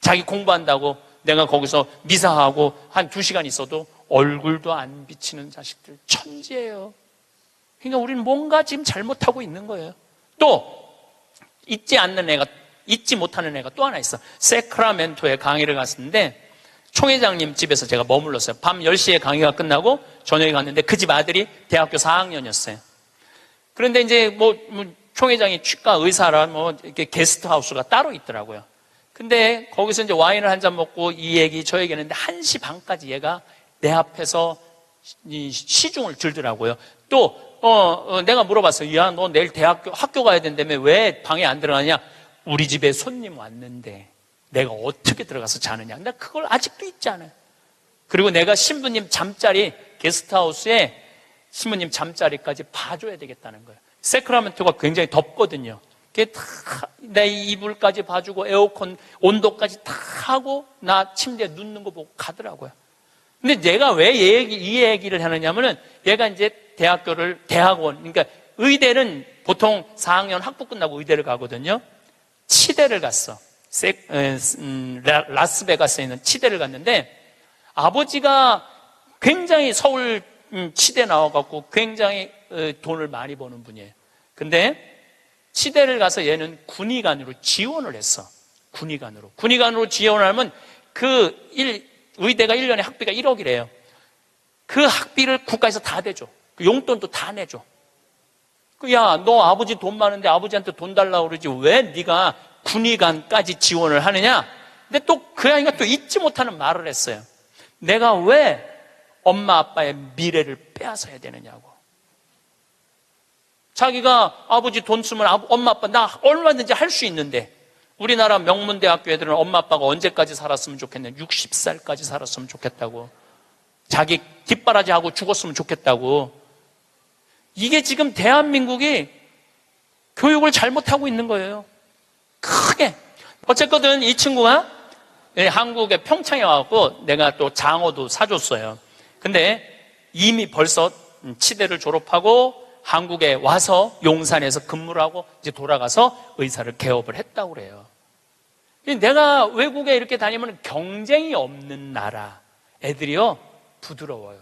자기 공부한다고 내가 거기서 미사하고 한 2시간 있어도 얼굴도 안 비치는 자식들 천지예요. 그러니까 우리는 뭔가 지금 잘못하고 있는 거예요. 또 잊지 못하는 애가 또 하나 있어. 세크라멘토에 강의를 갔었는데 총회장님 집에서 제가 머물렀어요. 밤 10시에 강의가 끝나고 저녁에 갔는데 그 집 아들이 대학교 4학년이었어요. 그런데 이제 총회장이 치과 의사라 이렇게 게스트하우스가 따로 있더라고요. 근데 거기서 이제 와인을 한 잔 먹고 이 얘기 저 얘기 했는데 1시 반까지 얘가 내 앞에서 시중을 들더라고요. 또 내가 물어봤어요. 야, 너 내일 학교 가야 된다며 왜 방에 안 들어가냐? 우리 집에 손님 왔는데 내가 어떻게 들어가서 자느냐? 근데 그걸 아직도 잊지 않아요. 그리고 내가 신부님 잠자리 게스트하우스에 신부님 잠자리까지 봐줘야 되겠다는 거예요. 세크라멘토가 굉장히 덥거든요. 내 이불까지 봐주고 에어컨 온도까지 다 하고 나 침대에 눕는 거 보고 가더라고요. 근데 내가 왜 이 얘기를 하느냐면은 얘가 이제 대학원, 그러니까 의대는 보통 4학년 학부 끝나고 의대를 가거든요. 치대를 갔어. 라스베가스에 있는 치대를 갔는데 아버지가 굉장히 서울 치대 나와갖고 굉장히 돈을 많이 버는 분이에요. 근데 치대를 가서 얘는 군의관으로 지원을 했어. 군의관으로 지원하면 의대가 1년에 학비가 1억이래요. 그 학비를 국가에서 다 대줘. 그 용돈도 다 내줘. 야, 너 아버지 돈 많은데 아버지한테 돈 달라고 그러지 왜 네가 군의관까지 지원을 하느냐? 근데 또 그 아이가 또 잊지 못하는 말을 했어요. 내가 왜 엄마 아빠의 미래를 빼앗아야 되느냐고. 자기가 아버지 돈 쓰면 엄마 아빠 나 얼마든지 할 수 있는데 우리나라 명문대학교 애들은 엄마 아빠가 언제까지 살았으면 좋겠냐? 60살까지 살았으면 좋겠다고. 자기 뒷바라지하고 죽었으면 좋겠다고. 이게 지금 대한민국이 교육을 잘못하고 있는 거예요. 크게. 어쨌거든 이 친구가 한국에 평창에 와갖고 내가 또 장어도 사줬어요. 근데 이미 벌써 치대를 졸업하고 한국에 와서 용산에서 근무를 하고 이제 돌아가서 의사를 개업을 했다고 그래요. 내가 외국에 이렇게 다니면 경쟁이 없는 나라 애들이요 부드러워요.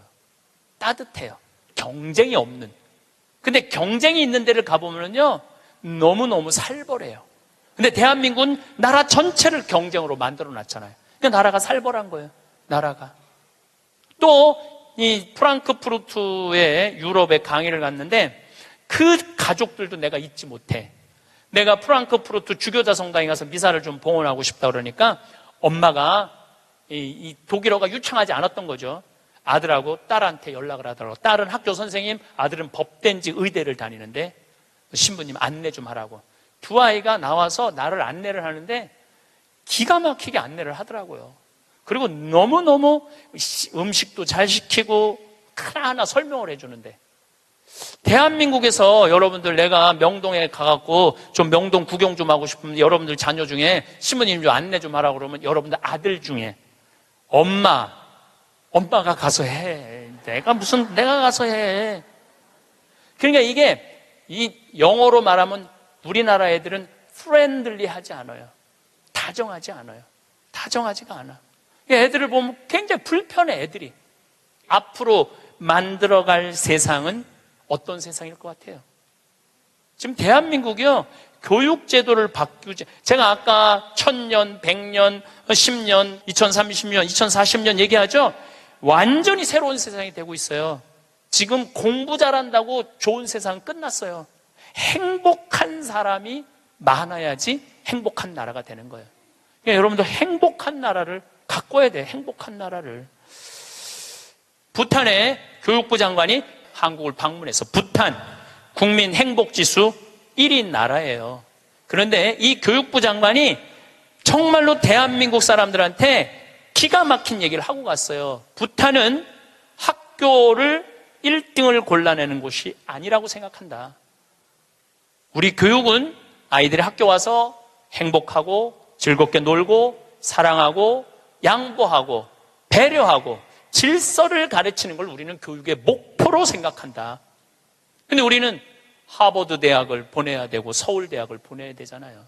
따뜻해요. 경쟁이 없는. 근데 경쟁이 있는 데를 가보면요 너무너무 살벌해요. 근데 대한민국은 나라 전체를 경쟁으로 만들어 놨잖아요. 그러니까 나라가 살벌한 거예요. 나라가. 또 이 프랑크푸르트에 유럽에 강의를 갔는데 그 가족들도 내가 잊지 못해. 내가 프랑크푸르트 주교자 성당에 가서 미사를 좀 봉헌하고 싶다 그러니까 엄마가 이 독일어가 유창하지 않았던 거죠. 아들하고 딸한테 연락을 하더라고. 딸은 학교 선생님, 아들은 법대인지 의대를 다니는데 신부님 안내 좀 하라고. 두 아이가 나와서 나를 안내를 하는데 기가 막히게 안내를 하더라고요. 그리고 너무너무 음식도 잘 시키고 하나하나 설명을 해주는데 대한민국에서 여러분들 내가 명동에 가갖고 좀 명동 구경 좀 하고 싶으면 여러분들 자녀 중에 신부님 좀 안내 좀 하라고 그러면 여러분들 아들 중에 엄마가 가서 해. 내가 가서 해. 그러니까 이게 이 영어로 말하면 우리나라 애들은 프렌들리하지 않아요. 다정하지 않아요. 다정하지가 않아. 애들을 보면 굉장히 불편해. 애들이 앞으로 만들어갈 세상은 어떤 세상일 것 같아요? 지금 대한민국이요 교육제도를 바꾸지. 제가 아까 1000년, 100년, 10년, 2030년, 2040년 얘기하죠. 완전히 새로운 세상이 되고 있어요. 지금 공부 잘한다고 좋은 세상은 끝났어요. 행복한 사람이 많아야지 행복한 나라가 되는 거예요. 그러니까 여러분들 행복한 나라를 가꿔야 돼. 행복한 나라를. 부탄의 교육부 장관이 한국을 방문해서 부탄 국민 행복지수 1위 나라예요. 그런데 이 교육부 장관이 정말로 대한민국 사람들한테 기가 막힌 얘기를 하고 갔어요. 부탄은 학교를 1등을 골라내는 곳이 아니라고 생각한다. 우리 교육은 아이들이 학교 와서 행복하고 즐겁게 놀고 사랑하고 양보하고 배려하고 질서를 가르치는 걸 우리는 교육의 목표로 생각한다. 근데 우리는 하버드 대학을 보내야 되고 서울 대학을 보내야 되잖아요.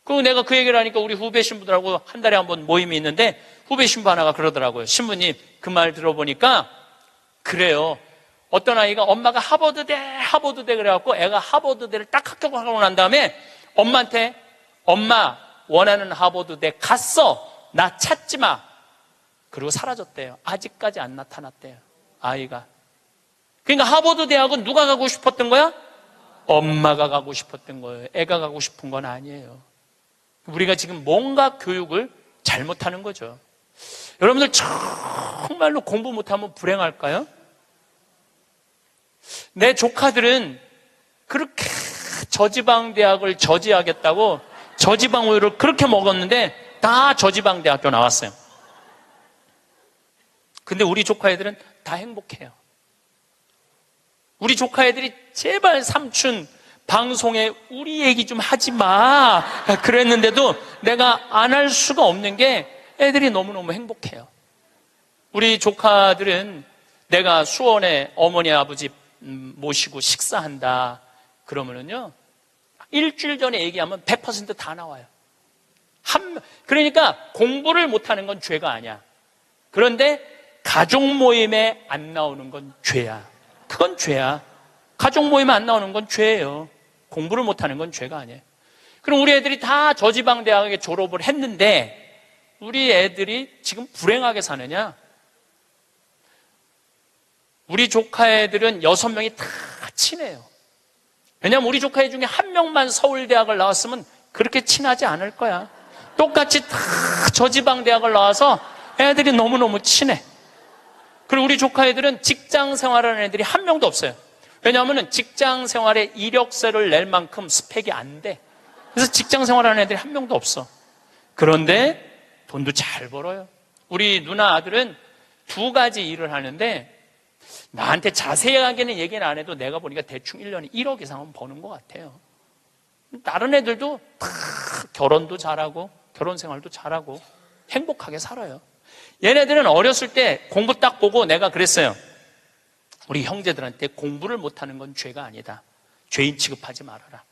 그리고 내가 그 얘기를 하니까 우리 후배 신부들하고 한 달에 한 번 모임이 있는데 후배 신부 하나가 그러더라고요. 신부님, 그 말 들어보니까 그래요. 어떤 아이가 엄마가 하버드대 그래갖고 애가 하버드대를 딱 합격하고 난 다음에 엄마한테 엄마 원하는 하버드대 갔어. 나 찾지 마. 그리고 사라졌대요. 아직까지 안 나타났대요. 아이가. 그러니까 하버드 대학은 누가 가고 싶었던 거야? 엄마가 가고 싶었던 거예요. 애가 가고 싶은 건 아니에요. 우리가 지금 뭔가 교육을 잘못하는 거죠. 여러분들 정말로 공부 못하면 불행할까요? 내 조카들은 그렇게 저지방 대학을 저지하겠다고 저지방 우유를 그렇게 먹었는데 다 저지방 대학교 나왔어요. 근데 우리 조카 애들은 다 행복해요. 우리 조카 애들이 제발 삼촌 방송에 우리 얘기 좀 하지 마 그랬는데도 내가 안 할 수가 없는 게 애들이 너무너무 행복해요. 우리 조카들은 내가 수원에 어머니 아버지 모시고 식사한다 그러면은요 일주일 전에 얘기하면 100% 다 나와요. 그러니까 공부를 못하는 건 죄가 아니야. 그런데 가족 모임에 안 나오는 건 죄야. 그건 죄야. 가족 모임에 안 나오는 건 죄예요. 공부를 못하는 건 죄가 아니에요. 그럼 우리 애들이 다 저지방 대학에 졸업을 했는데 우리 애들이 지금 불행하게 사느냐? 우리 조카 애들은 6명이 다 친해요. 왜냐하면 우리 조카 애 중에 한 명만 서울대학을 나왔으면 그렇게 친하지 않을 거야. 똑같이 다 저지방 대학을 나와서 애들이 너무너무 친해. 그리고 우리 조카 애들은 직장 생활하는 애들이 한 명도 없어요. 왜냐하면 직장 생활에 이력서를 낼 만큼 스펙이 안 돼. 그래서 직장 생활하는 애들이 한 명도 없어. 그런데 돈도 잘 벌어요. 우리 누나 아들은 2가지 일을 하는데 나한테 자세하게는 얘기는 안 해도 내가 보니까 대충 1년에 1억 이상은 버는 것 같아요. 다른 애들도 다 결혼도 잘하고 결혼 생활도 잘하고 행복하게 살아요. 얘네들은 어렸을 때 공부 딱 보고 내가 그랬어요. 우리 형제들한테 공부를 못하는 건 죄가 아니다. 죄인 취급하지 말아라.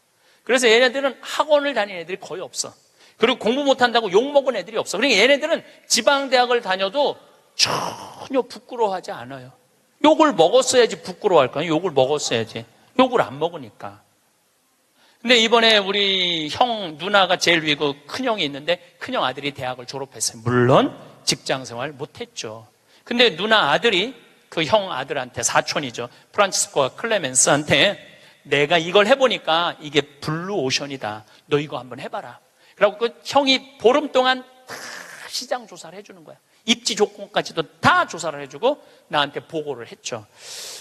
그래서 얘네들은 학원을 다니는 애들이 거의 없어. 그리고 공부 못한다고 욕먹은 애들이 없어. 그러니까 얘네들은 지방대학을 다녀도 전혀 부끄러워하지 않아요. 욕을 먹었어야지 부끄러워할까요? 욕을 먹었어야지. 욕을 안 먹으니까. 근데 이번에 우리 형 누나가 제일 위고 큰형이 있는데 큰형 아들이 대학을 졸업했어요. 물론 직장생활 못했죠. 근데 누나 아들이 그 형 아들한테 사촌이죠. 프란치스코와 클레멘스한테 내가 이걸 해보니까 이게 블루오션이다. 너 이거 한번 해봐라. 그래갖고 그 형이 보름 동안 다 시장 조사를 해주는 거야. 입지 조건까지도 다 조사를 해주고 나한테 보고를 했죠.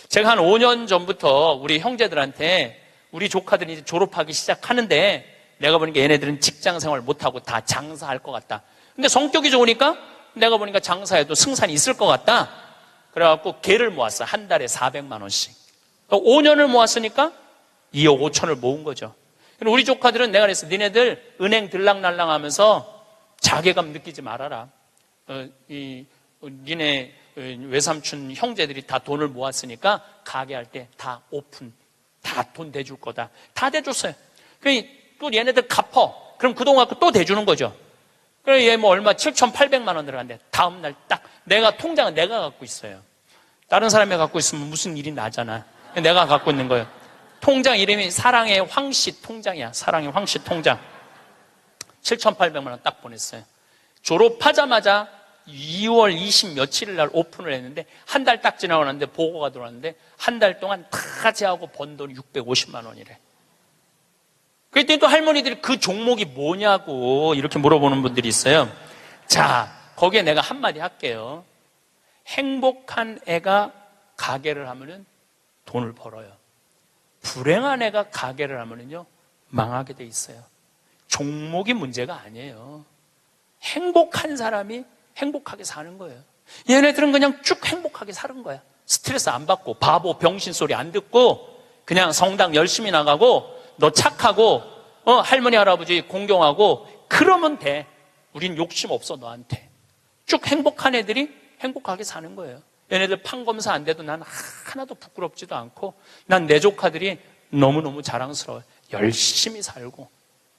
제가 한 5년 전부터 우리 형제들한테 우리 조카들이 이제 졸업하기 시작하는데 내가 보니까 얘네들은 직장 생활 못하고 다 장사할 것 같다. 근데 성격이 좋으니까 내가 보니까 장사해도 승산이 있을 것 같다. 그래갖고 개를 모았어. 한 달에 400만 원씩. 5년을 모았으니까 2억 5천을 모은 거죠. 우리 조카들은 내가 그랬어. 니네들 은행 들락날락 하면서 자괴감 느끼지 말아라. 니네 외삼촌 형제들이 다 돈을 모았으니까 가게 할 때 다 오픈, 다 돈 대줄 거다. 다 대줬어요. 또 얘네들 갚어. 그럼 그동안 갖고 또 대주는 거죠. 그래, 얘 뭐 얼마 7,800만 원 들어간대. 다음날 딱 통장은 내가 갖고 있어요. 다른 사람이 갖고 있으면 무슨 일이 나잖아. 내가 갖고 있는 거예요. 통장 이름이 사랑의 황씨 통장이야. 사랑의 황씨 통장. 7,800만 원 딱 보냈어요. 졸업하자마자 2월 20 며칠일 날 오픈을 했는데 한 달 딱 지나고 났는데 보고가 들어왔는데 한 달 동안 다 제하고 번 돈이 650만 원이래. 그랬더니 또 할머니들이 그 종목이 뭐냐고 이렇게 물어보는 분들이 있어요. 자, 거기에 내가 한마디 할게요. 행복한 애가 가게를 하면은 돈을 벌어요. 불행한 애가 가게를 하면은요, 망하게 돼 있어요. 종목이 문제가 아니에요. 행복한 사람이 행복하게 사는 거예요. 얘네들은 그냥 쭉 행복하게 사는 거야. 스트레스 안 받고 바보 병신 소리 안 듣고 그냥 성당 열심히 나가고 너 착하고 할머니 할아버지 공경하고 그러면 돼. 우린 욕심 없어 너한테. 쭉 행복한 애들이 행복하게 사는 거예요. 얘네들 판검사 안 돼도 난 하나도 부끄럽지도 않고 난 내 조카들이 너무너무 자랑스러워요. 열심히 살고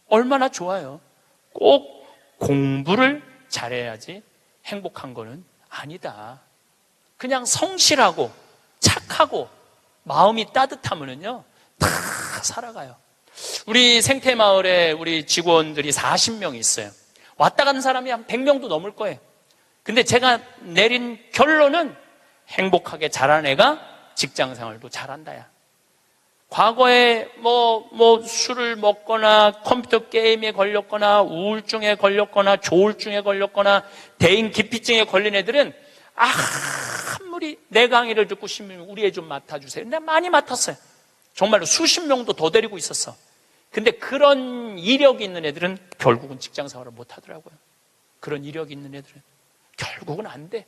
얼마나 좋아요. 꼭 공부를 잘해야지 행복한 거는 아니다. 그냥 성실하고 착하고 마음이 따뜻하면은요 다 살아가요. 우리 생태마을에 우리 직원들이 40명이 있어요. 왔다 가는 사람이 한 100명도 넘을 거예요. 근데 제가 내린 결론은 행복하게 자란 애가 직장생활도 잘한다야. 과거에 술을 먹거나 컴퓨터 게임에 걸렸거나 우울증에 걸렸거나 조울증에 걸렸거나 대인 기피증에 걸린 애들은 아무리 내 강의를 듣고 싶으면 우리 애 좀 맡아주세요. 내가 많이 맡았어요. 정말로 수십 명도 더 데리고 있었어. 근데 그런 이력이 있는 애들은 결국은 직장생활을 못 하더라고요. 그런 이력이 있는 애들은 결국은 안 돼.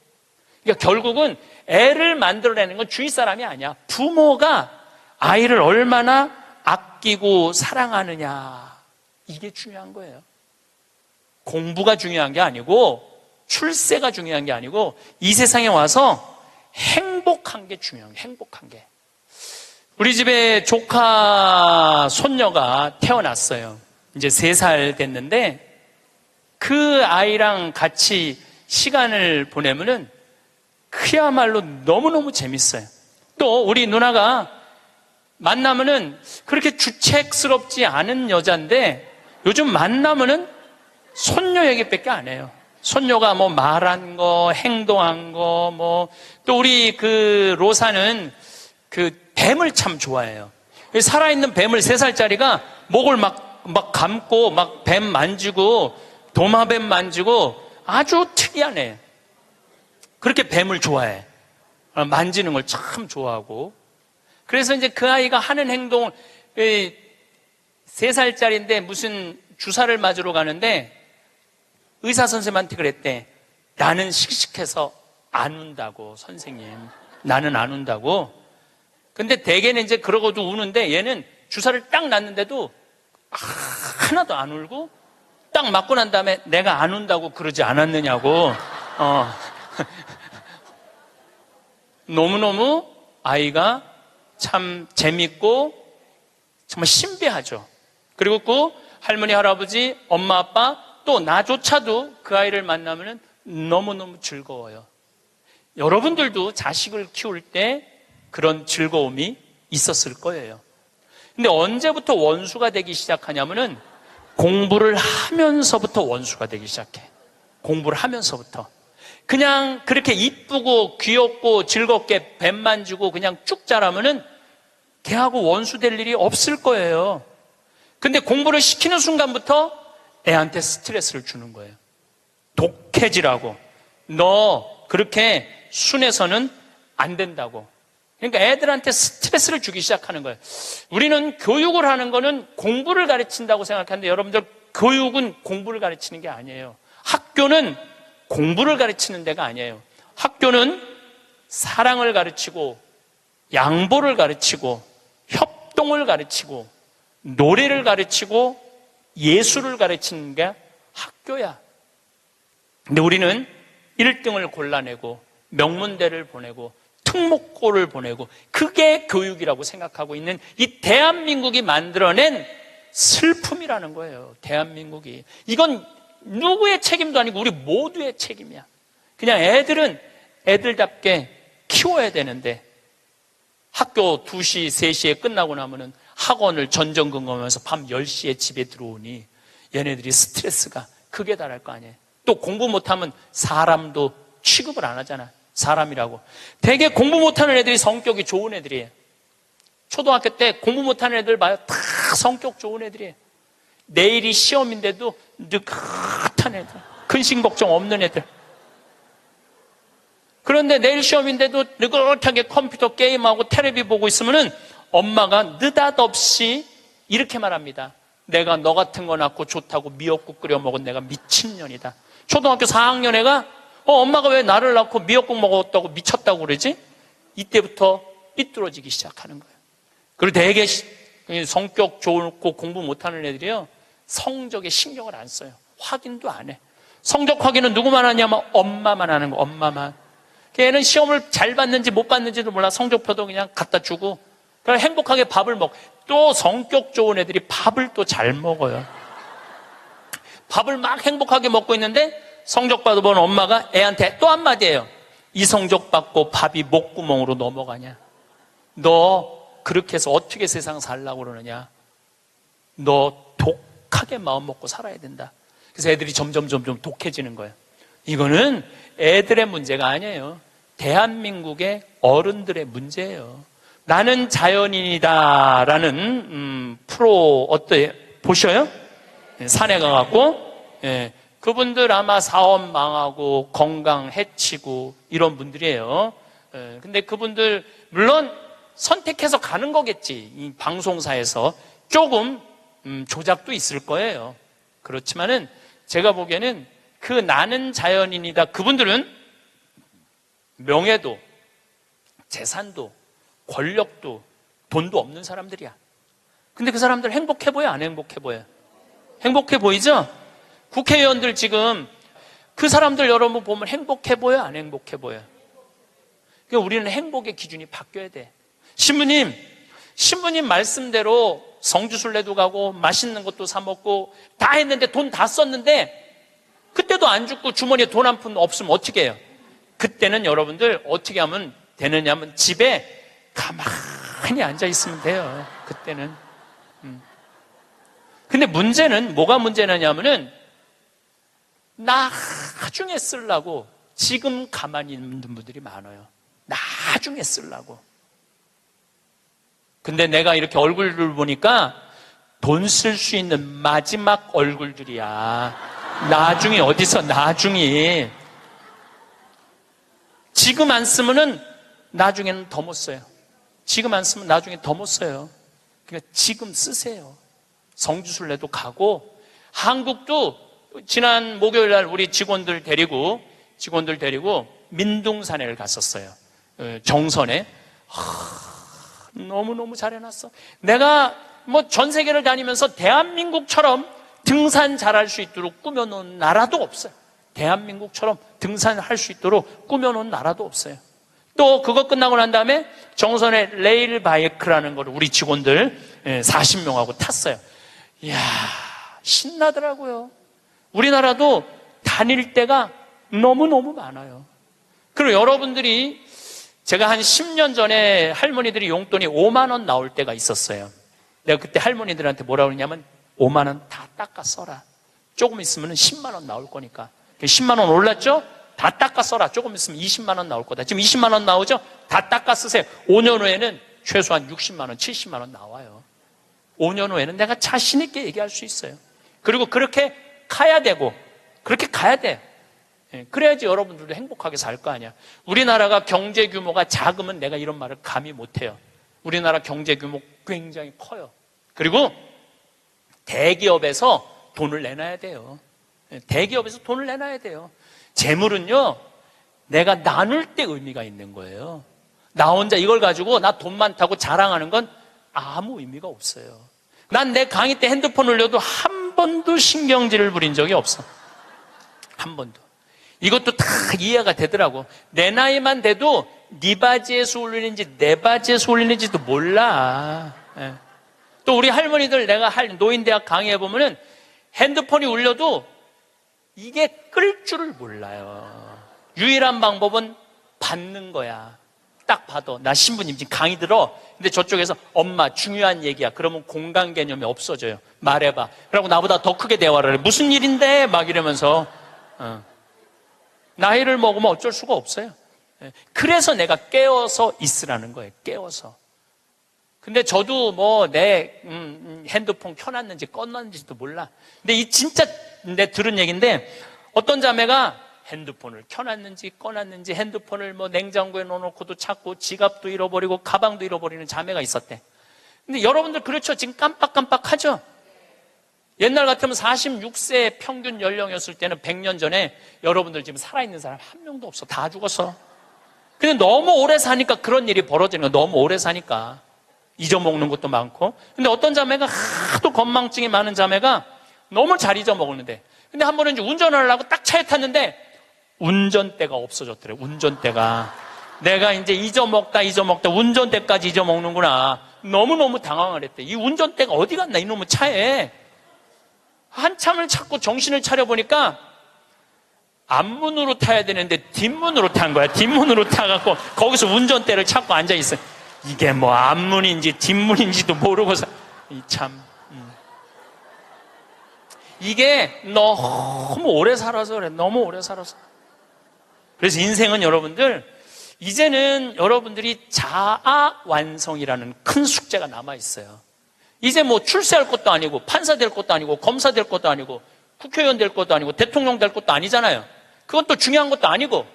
그러니까 결국은 애를 만들어내는 건 주위 사람이 아니야. 부모가 아이를 얼마나 아끼고 사랑하느냐, 이게 중요한 거예요. 공부가 중요한 게 아니고 출세가 중요한 게 아니고 이 세상에 와서 행복한 게 중요한 거예요. 행복한 게. 우리 집에 조카 손녀가 태어났어요. 이제 3살 됐는데 그 아이랑 같이 시간을 보내면은 그야말로 너무너무 재밌어요. 또 우리 누나가 만나면은 그렇게 주책스럽지 않은 여자인데 요즘 만나면은 손녀 얘기밖에 안 해요. 손녀가 뭐 말한 거, 행동한 거, 또 우리 그 로사는 그 뱀을 참 좋아해요. 살아있는 뱀을 3살짜리가 목을 막 감고 막 뱀 만지고 도마뱀 만지고 아주 특이한 애. 그렇게 뱀을 좋아해. 만지는 걸 참 좋아하고. 그래서 이제 그 아이가 하는 행동을 3살짜리인데 무슨 주사를 맞으러 가는데 의사 선생님한테 그랬대. 나는 씩씩해서 안 운다고, 선생님. 나는 안 운다고. 근데 대개는 이제 그러고도 우는데 얘는 주사를 딱 놨는데도 하나도 안 울고 딱 맞고 난 다음에 내가 안 운다고 그러지 않았느냐고. 너무너무 아이가 참 재밌고 정말 신비하죠. 그리고 그 할머니, 할아버지, 엄마, 아빠 또 나조차도 그 아이를 만나면 너무너무 즐거워요. 여러분들도 자식을 키울 때 그런 즐거움이 있었을 거예요. 근데 언제부터 원수가 되기 시작하냐면은 공부를 하면서부터 원수가 되기 시작해. 공부를 하면서부터. 그냥 그렇게 이쁘고 귀엽고 즐겁게 뱀 만지고 그냥 쭉 자라면은 걔하고 원수 될 일이 없을 거예요. 근데 공부를 시키는 순간부터 애한테 스트레스를 주는 거예요. 독해지라고. 너 그렇게 순해서는 안 된다고. 그러니까 애들한테 스트레스를 주기 시작하는 거예요. 우리는 교육을 하는 거는 공부를 가르친다고 생각하는데 여러분들 교육은 공부를 가르치는 게 아니에요. 학교는 공부를 가르치는 데가 아니에요. 학교는 사랑을 가르치고 양보를 가르치고 협동을 가르치고 노래를 가르치고 예술을 가르치는 게 학교야. 근데 우리는 1등을 골라내고 명문대를 보내고 특목고를 보내고 그게 교육이라고 생각하고 있는 이 대한민국이 만들어낸 슬픔이라는 거예요. 대한민국이. 이건 누구의 책임도 아니고 우리 모두의 책임이야. 그냥 애들은 애들답게 키워야 되는데 학교 2시, 3시에 끝나고 나면은 학원을 전전긍긍하면서 밤 10시에 집에 들어오니 얘네들이 스트레스가 극에 달할 거 아니에요. 또 공부 못하면 사람도 취급을 안 하잖아. 사람이라고. 되게 공부 못하는 애들이 성격이 좋은 애들이에요. 초등학교 때 공부 못하는 애들 봐요. 다 성격 좋은 애들이에요. 내일이 시험인데도 느긋한 애들, 근심 걱정 없는 애들. 그런데 내일 시험인데도 느긋하게 컴퓨터 게임하고 텔레비 보고 있으면은 엄마가 느닷없이 이렇게 말합니다. 내가 너 같은 거 낳고 좋다고 미역국 끓여 먹은 내가 미친년이다. 초등학교 4학년 애가 엄마가 왜 나를 낳고 미역국 먹었다고 미쳤다고 그러지? 이때부터 삐뚤어지기 시작하는 거예요. 그리고 되게 성격 좋고 공부 못하는 애들이요, 성적에 신경을 안 써요. 확인도 안 해. 성적 확인은 누구만 하냐면 엄마만 하는 거. 엄마만. 걔는 시험을 잘 봤는지 못 봤는지도 몰라. 성적표도 그냥 갖다 주고 그냥 행복하게 밥을 먹. 또 성격 좋은 애들이 밥을 또 잘 먹어요. 밥을 막 행복하게 먹고 있는데 성적 받아본 엄마가 애한테 또 한마디예요. 이 성적 받고 밥이 목구멍으로 넘어가냐? 너 그렇게 해서 어떻게 세상 살라고 그러느냐? 너 독하게 마음 먹고 살아야 된다. 그래서 애들이 점점 독해지는 거예요. 이거는 애들의 문제가 아니에요. 대한민국의 어른들의 문제예요. 나는 자연인이다라는 프로 어때요? 보셔요? 산에 가갖고 그분들 아마 사업 망하고 건강 해치고 이런 분들이에요. 근데 그분들 물론 선택해서 가는 거겠지. 이 방송사에서 조금 조작도 있을 거예요. 그렇지만은 제가 보기에는 그 나는 자연인이다. 그분들은 명예도, 재산도, 권력도, 돈도 없는 사람들이야. 근데 그 사람들 행복해 보여? 안 행복해 보여? 행복해 보이죠? 국회의원들 지금 그 사람들 여러분 보면 행복해 보여? 안 행복해 보여? 그러니까 우리는 행복의 기준이 바뀌어야 돼. 신부님 말씀대로 성주순례도 가고 맛있는 것도 사 먹고 다 했는데 돈 다 썼는데 그때도 안 죽고 주머니에 돈 한 푼 없으면 어떻게 해요? 그때는 여러분들 어떻게 하면 되느냐면 집에 가만히 앉아 있으면 돼요. 그때는. 근데 문제는 뭐가 문제냐면은 나중에 쓰려고 지금 가만히 있는 분들이 많아요. 나중에 쓰려고. 근데 내가 이렇게 얼굴을 보니까 돈 쓸 수 있는 마지막 얼굴들이야. 나중에 어디서 나중에. 지금 안 쓰면은 나중에는 더 못 써요. 지금 안 쓰면 나중에 더 못 써요. 그러니까 지금 쓰세요. 성주순례도 가고 한국도 지난 목요일 날 우리 직원들 데리고 민둥산에를 갔었어요. 정선에. 너무너무 잘해놨어. 내가 뭐 전 세계를 다니면서 대한민국처럼 등산 잘할 수 있도록 꾸며놓은 나라도 없어요. 대한민국처럼 등산할 수 있도록 꾸며놓은 나라도 없어요. 또 그거 끝나고 난 다음에 정선에 레일 바이크라는 걸 우리 직원들 40명하고 탔어요. 이야, 신나더라고요. 우리나라도 다닐 때가 너무너무 많아요. 그리고 여러분들이 제가 한 10년 전에 할머니들이 용돈이 5만 원 나올 때가 있었어요. 내가 그때 할머니들한테 뭐라고 그러냐면 5만 원 다 닦아 써라. 조금 있으면 10만 원 나올 거니까. 10만 원 올랐죠? 다 닦아 써라. 조금 있으면 20만 원 나올 거다. 지금 20만 원 나오죠? 다 닦아 쓰세요. 5년 후에는 최소한 60만 원, 70만 원 나와요. 5년 후에는 내가 자신 있게 얘기할 수 있어요. 그리고 그렇게 가야 되고 그렇게 가야 돼. 그래야지 여러분들도 행복하게 살 거 아니야. 우리나라가 경제 규모가 작으면 내가 이런 말을 감히 못해요. 우리나라 경제 규모 굉장히 커요. 그리고 대기업에서 돈을 내놔야 돼요. 대기업에서 돈을 내놔야 돼요. 재물은요, 내가 나눌 때 의미가 있는 거예요. 나 혼자 이걸 가지고 나 돈 많다고 자랑하는 건 아무 의미가 없어요. 난 내 강의 때 핸드폰 올려도 한 번도 신경질을 부린 적이 없어. 한 번도. 이것도 다 이해가 되더라고. 내 나이만 돼도 네 바지에서 올리는지 내 바지에서 올리는지도 몰라. 또 우리 할머니들 내가 노인대학 강의해보면은 핸드폰이 울려도 이게 끌 줄을 몰라요. 유일한 방법은 받는 거야. 딱 봐도 나 신부님 지금 강의 들어. 근데 저쪽에서 엄마 중요한 얘기야. 그러면 공간 개념이 없어져요. 말해봐. 그러고 나보다 더 크게 대화를 해. 무슨 일인데? 막 이러면서. 나이를 먹으면 어쩔 수가 없어요. 그래서 내가 깨어서 있으라는 거예요. 깨어서. 근데 저도 뭐 내 핸드폰 켜놨는지 꺼놨는지도 몰라. 근데 이 진짜 내 들은 얘기인데 어떤 자매가 핸드폰을 켜놨는지 꺼놨는지 핸드폰을 뭐 냉장고에 넣어놓고도 찾고 지갑도 잃어버리고 가방도 잃어버리는 자매가 있었대. 근데 여러분들 그렇죠? 지금 깜빡깜빡하죠? 옛날 같으면 46세 평균 연령이었을 때는 100년 전에 여러분들 지금 살아있는 사람 한 명도 없어. 다 죽었어. 근데 너무 오래 사니까 그런 일이 벌어지는 거야. 너무 오래 사니까. 잊어먹는 것도 많고. 근데 어떤 자매가 하도 건망증이 많은 자매가 너무 잘 잊어먹었는데. 근데 한 번은 이제 운전을 하려고 딱 차에 탔는데 운전대가 없어졌더래. 운전대가. 내가 이제 잊어먹다 운전대까지 잊어먹는구나. 너무너무 당황을 했대. 이 운전대가 어디 갔나 이놈의 차에. 한참을 찾고 정신을 차려보니까 앞문으로 타야 되는데 뒷문으로 탄 거야. 뒷문으로 타갖고 거기서 운전대를 찾고 앉아있어요. 이게 뭐 앞문인지 뒷문인지도 모르고서 참 이게 너무 오래 살아서 그래. 너무 오래 살아서. 그래서 인생은 여러분들 이제는 여러분들이 자아 완성이라는 큰 숙제가 남아있어요. 이제 뭐 출세할 것도 아니고 판사 될 것도 아니고 검사 될 것도 아니고 국회의원 될 것도 아니고 대통령 될 것도 아니잖아요. 그건 또 중요한 것도 아니고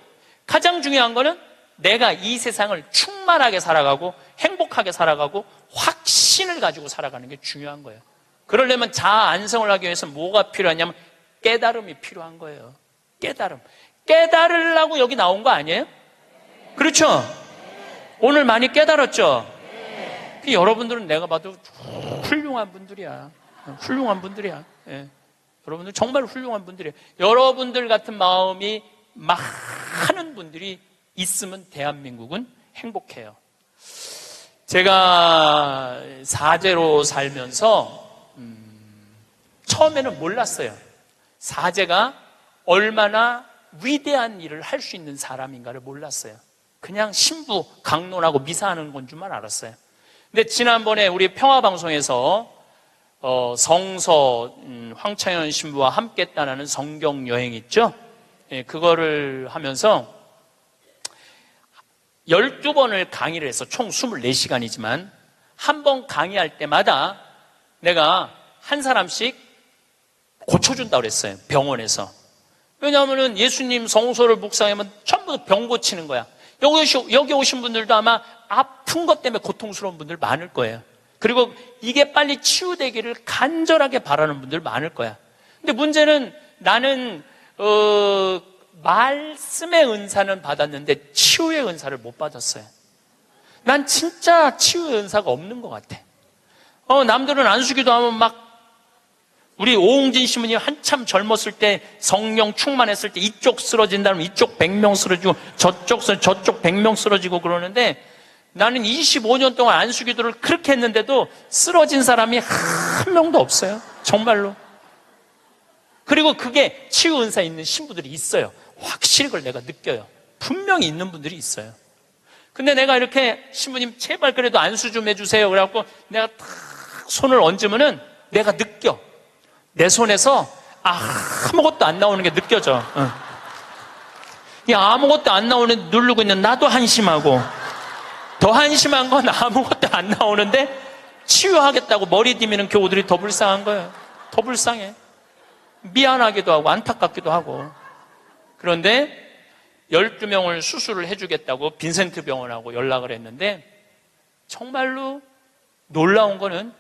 가장 중요한 거는 내가 이 세상을 충만하게 살아가고 행복하게 살아가고 확신을 가지고 살아가는 게 중요한 거예요. 그러려면 자아 안성을 하기 위해서 뭐가 필요하냐면 깨달음이 필요한 거예요. 깨달음. 깨달으려고 여기 나온 거 아니에요? 그렇죠? 오늘 많이 깨달았죠? 여러분들은 내가 봐도 훌륭한 분들이야. 훌륭한 분들이야. 예. 여러분들 정말 훌륭한 분들이에요. 여러분들 같은 마음이 많은 분들이 있으면 대한민국은 행복해요. 제가 사제로 살면서 처음에는 몰랐어요. 사제가 얼마나 위대한 일을 할 수 있는 사람인가를 몰랐어요. 그냥 신부 강론하고 미사하는 건 줄만 알았어요. 근데 지난번에 우리 평화방송에서 성서 황창현 신부와 함께 떠나는 성경 여행 있죠? 예, 그거를 하면서 12번을 강의를 해서 총 24시간이지만 한 번 강의할 때마다 내가 한 사람씩 고쳐준다고 그랬어요. 병원에서. 왜냐하면 예수님 성서를 묵상하면 전부 병 고치는 거야. 여기 오신 분들도 아마 아픈 것 때문에 고통스러운 분들 많을 거예요. 그리고 이게 빨리 치유되기를 간절하게 바라는 분들 많을 거야. 근데 문제는 나는 말씀의 은사는 받았는데 치유의 은사를 못 받았어요. 난 진짜 치유의 은사가 없는 것 같아. 남들은 안수기도 하면 막 우리 오홍진 신부님 한참 젊었을 때 성령 충만했을 때 이쪽 쓰러진다면 이쪽 100명 쓰러지고 저쪽 100명 쓰러지고 그러는데 나는 25년 동안 안수기도를 그렇게 했는데도 쓰러진 사람이 한 명도 없어요. 정말로. 그리고 그게 치유 은사 있는 신부들이 있어요. 확실히 그걸 내가 느껴요. 분명히 있는 분들이 있어요. 근데 내가 이렇게 신부님 제발 그래도 안수 좀 해주세요. 그래갖고 내가 탁 손을 얹으면은 내가 느껴. 내 손에서 아무것도 안 나오는 게 느껴져. 이 아무것도 안 나오는 누르고 있는 나도 한심하고 더 한심한 건 아무것도 안 나오는데 치유하겠다고 머리 디미는 교우들이 더 불쌍한 거예요. 더 불쌍해. 미안하기도 하고 안타깝기도 하고. 그런데 12명을 수술을 해주겠다고 빈센트 병원하고 연락을 했는데 정말로 놀라운 거는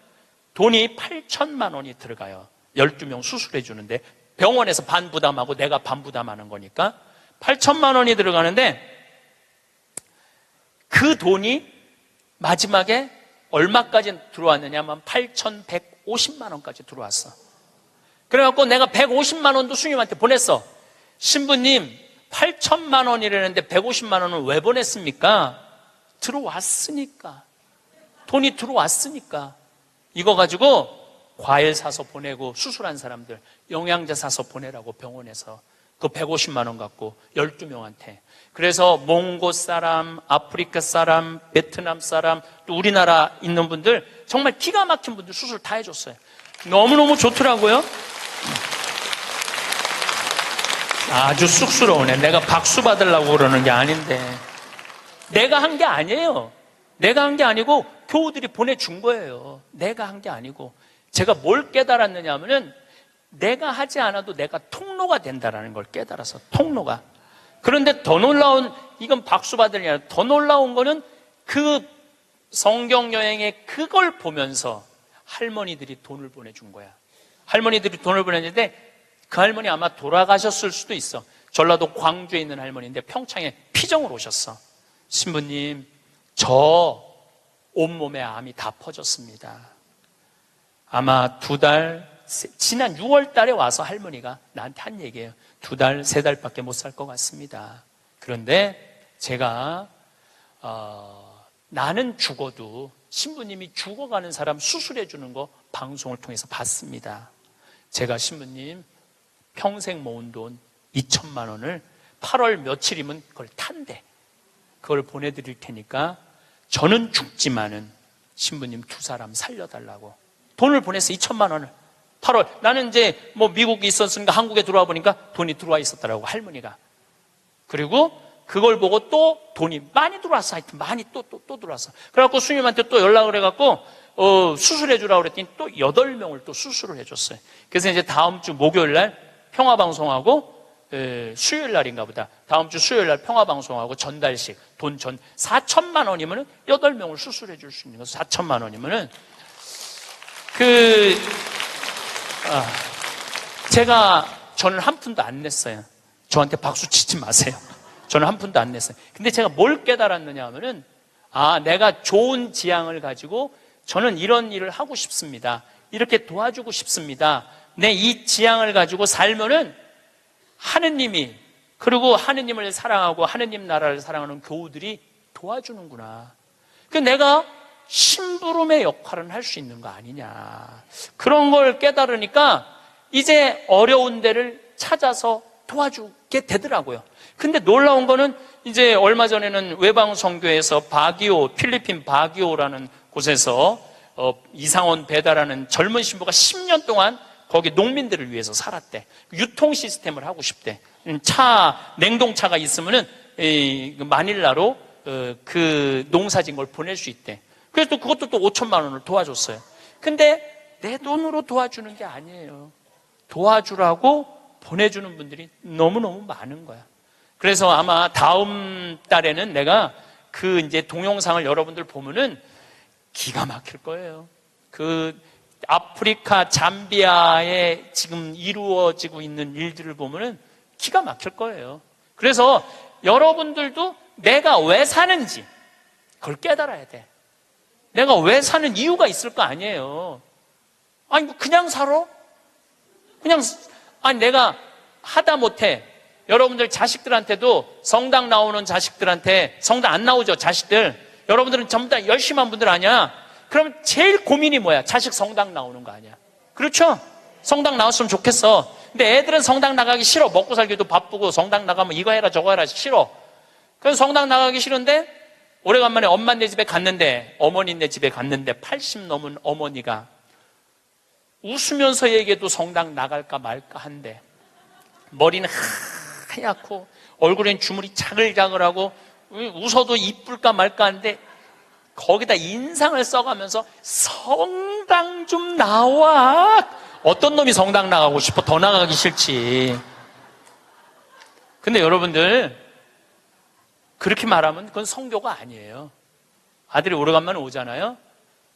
돈이 8천만 원이 들어가요. 12명 수술해 주는데 병원에서 반 부담하고 내가 반 부담하는 거니까 8천만 원이 들어가는데 그 돈이 마지막에 얼마까지 들어왔느냐면 8,150만 원까지 들어왔어. 그래갖고 내가 150만 원도 스님한테 보냈어. 신부님 8천만 원이라는데 150만 원은 왜 보냈습니까? 들어왔으니까. 돈이 들어왔으니까. 이거 가지고 과일 사서 보내고 수술한 사람들 영양제 사서 보내라고 병원에서 그 150만 원 갖고 12명한테. 그래서 몽고 사람, 아프리카 사람, 베트남 사람, 또 우리나라 있는 분들 정말 기가 막힌 분들 수술 다 해줬어요. 너무너무 좋더라고요. 아주 쑥스러우네. 내가 박수 받으려고 그러는 게 아닌데. 내가 한 게 아니에요. 내가 한 게 아니고 교우들이 보내준 거예요. 내가 한 게 아니고. 제가 뭘 깨달았느냐 하면은 내가 하지 않아도 내가 통로가 된다는 걸 깨달아서 통로가. 그런데 더 놀라운, 이건 박수 받을 게 아니라 더 놀라운 거는 그 성경 여행에 그걸 보면서 할머니들이 돈을 보내준 거야. 할머니들이 돈을 보냈는데 그 할머니 아마 돌아가셨을 수도 있어. 전라도 광주에 있는 할머니인데 평창에 피정을 오셨어. 신부님, 저 온몸에 암이 다 퍼졌습니다. 아마 지난 6월 달에 와서 할머니가 나한테 한 얘기예요. 2달, 3달밖에 못 살 것 같습니다. 그런데 제가 나는 죽어도 신부님이 죽어가는 사람 수술해 주는 거 방송을 통해서 봤습니다. 제가 신부님 평생 모은 돈 2천만 원을 8월 며칠이면 그걸 탄대. 그걸 보내드릴 테니까 저는 죽지만은 신부님 두 사람 살려달라고 돈을 보냈어. 2천만 원을 8월. 나는 이제 뭐 미국에 있었으니까 한국에 들어와 보니까 돈이 들어와 있었더라고, 할머니가. 그리고 그걸 보고 또 돈이 많이 들어왔어. 하여튼 많이 또 들어왔어. 그래갖고 수님한테 또 연락을 해갖고 수술해 주라고 그랬더니 또 8명을 또 수술을 해줬어요. 그래서 이제 다음 주 목요일 날 평화방송하고 수요일 날인가 보다. 다음 주 수요일 날 평화방송하고 전달식 돈 4천만 원이면은 8명을 수술해 줄 수 있는 거. 4천만 원이면은 저는 한 푼도 안 냈어요. 저한테 박수 치지 마세요. 저는 한 푼도 안 냈어요. 근데 제가 뭘 깨달았느냐 하면은, 내가 좋은 지향을 가지고 저는 이런 일을 하고 싶습니다. 이렇게 도와주고 싶습니다. 내 이 지향을 가지고 살면은 하느님이, 그리고 하느님을 사랑하고 하느님 나라를 사랑하는 교우들이 도와주는구나. 내가 심부름의 역할은 할 수 있는 거 아니냐. 그런 걸 깨달으니까 이제 어려운 데를 찾아서 도와주게 되더라고요. 근데 놀라운 거는 이제 얼마 전에는 외방선교에서 필리핀 바기오라는 곳에서 이상원 배다라는 젊은 신부가 10년 동안 거기 농민들을 위해서 살았대. 유통 시스템을 하고 싶대. 냉동차가 있으면은 마닐라로 그 농사진 걸 보낼 수 있대. 그래서 또 그것도 또 5천만 원을 도와줬어요. 근데 내 돈으로 도와주는 게 아니에요. 도와주라고 보내주는 분들이 너무너무 많은 거야. 그래서 아마 다음 달에는 내가 이제 동영상을 여러분들 보면은 기가 막힐 거예요. 아프리카 잠비아에 지금 이루어지고 있는 일들을 보면은 기가 막힐 거예요. 그래서 여러분들도 내가 왜 사는지 그걸 깨달아야 돼. 내가 왜 사는 이유가 있을 거 아니에요. 그냥 살아? 내가 하다못해 여러분들 자식들한테도 성당 나오는 자식들한테, 성당 안 나오죠, 자식들. 여러분들은 전부 다 열심히 한 분들 아니야? 그럼 제일 고민이 뭐야? 자식 성당 나오는 거 아니야? 그렇죠? 성당 나왔으면 좋겠어. 근데 애들은 성당 나가기 싫어. 먹고 살기도 바쁘고 성당 나가면 이거 해라 저거 해라 싫어. 그래서 성당 나가기 싫은데 오래간만에 엄마네 집에 갔는데, 어머니네 집에 갔는데 80 넘은 어머니가 웃으면서 얘기해도 성당 나갈까 말까 한데 머리는 하얗고 얼굴엔 주물이 자글자글하고 웃어도 이쁠까 말까 하는데 거기다 인상을 써가면서 성당 좀 나와. 어떤 놈이 성당 나가고 싶어? 더 나가기 싫지. 근데 여러분들 그렇게 말하면 그건 성교가 아니에요. 아들이 오래간만에 오잖아요.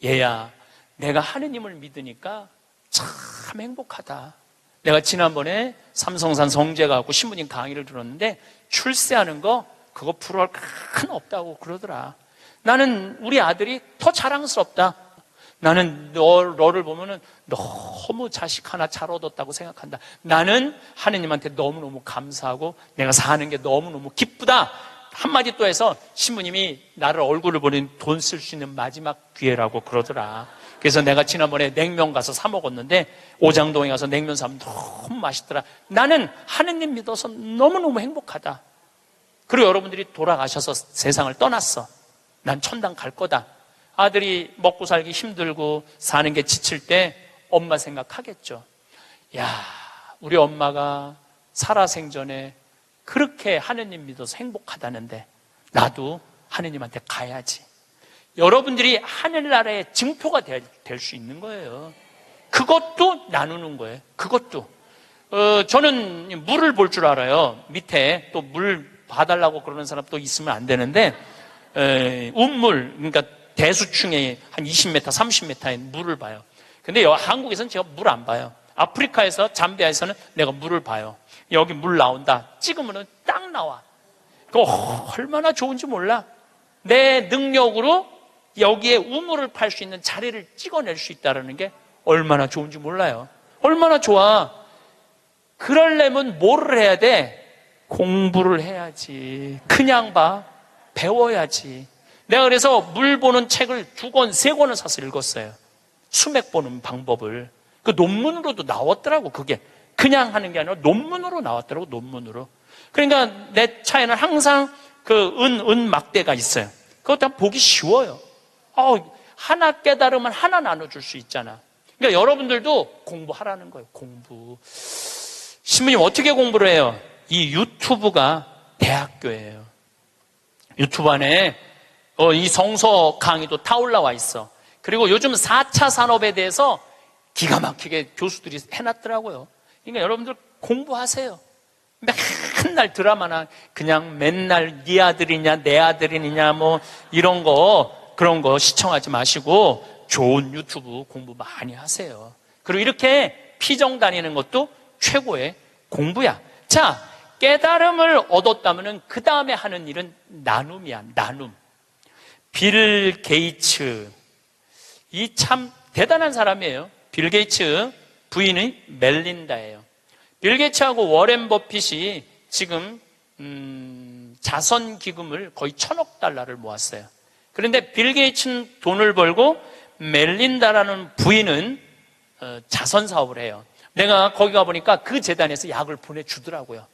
얘야, 내가 하느님을 믿으니까 참 행복하다. 내가 지난번에 삼성산 성제 가고 신부님 강의를 들었는데 출세하는 거 그거 부러울 큰 없다고 그러더라. 나는 우리 아들이 더 자랑스럽다. 나는 너를 보면은 너무 자식 하나 잘 얻었다고 생각한다. 나는 하느님한테 너무너무 감사하고 내가 사는 게 너무너무 기쁘다. 한마디 또 해서 신부님이 나를 얼굴을 보는 돈 쓸 수 있는 마지막 기회라고 그러더라. 그래서 내가 지난번에 냉면 가서 사 먹었는데 오장동에 가서 냉면 사면 너무 맛있더라. 나는 하느님 믿어서 너무너무 행복하다. 그리고 여러분들이 돌아가셔서 세상을 떠났어. 난 천당 갈 거다. 아들이 먹고 살기 힘들고 사는 게 지칠 때 엄마 생각하겠죠. 야, 우리 엄마가 살아생전에 그렇게 하느님 믿어서 행복하다는데 나도 하느님한테 가야지. 여러분들이 하늘나라의 증표가 될 수 있는 거예요. 그것도 나누는 거예요. 그것도. 저는 물을 볼 줄 알아요. 밑에 또 물 봐달라고 그러는 사람 또 있으면 안 되는데, 운물, 그러니까 대수층에 한 20m, 30m의 물을 봐요. 근데 한국에서는 제가 물 안 봐요. 아프리카에서, 잠비아에서는 내가 물을 봐요. 여기 물 나온다. 찍으면 딱 나와. 그거 얼마나 좋은지 몰라. 내 능력으로 여기에 우물을 팔 수 있는 자리를 찍어낼 수 있다는 게 얼마나 좋은지 몰라요. 얼마나 좋아. 그러려면 뭐를 해야 돼? 공부를 해야지. 그냥 봐. 배워야지. 내가 그래서 물 보는 책을 2권, 3권을 사서 읽었어요. 수맥 보는 방법을. 그 논문으로도 나왔더라고. 그게 그냥 하는 게 아니라 논문으로 나왔더라고. 논문으로. 그러니까 내 차에는 항상 그 은 막대가 있어요. 그것도 보기 쉬워요. 하나 깨달으면 하나 나눠줄 수 있잖아. 그러니까 여러분들도 공부하라는 거예요. 공부. 신부님 어떻게 공부를 해요? 이 유튜브가 대학교예요. 유튜브 안에 이 성서 강의도 다 올라와 있어. 그리고 요즘 4차 산업에 대해서 기가 막히게 교수들이 해놨더라고요. 그러니까 여러분들 공부하세요. 맨날 드라마나 그냥 맨날 네 아들이냐 내 아들이냐 뭐 이런 거 그런 거 시청하지 마시고 좋은 유튜브 공부 많이 하세요. 그리고 이렇게 피정 다니는 것도 최고의 공부야. 자, 깨달음을 얻었다면 그 다음에 하는 일은 나눔이야. 나눔. 빌 게이츠, 이 참 대단한 사람이에요. 빌 게이츠 부인이 멜린다예요. 빌 게이츠하고 워렌 버핏이 지금 자선 기금을 거의 1,000억 달러를 모았어요. 그런데 빌 게이츠는 돈을 벌고 멜린다라는 부인은 자선 사업을 해요. 내가 거기 가보니까 그 재단에서 약을 보내주더라고요.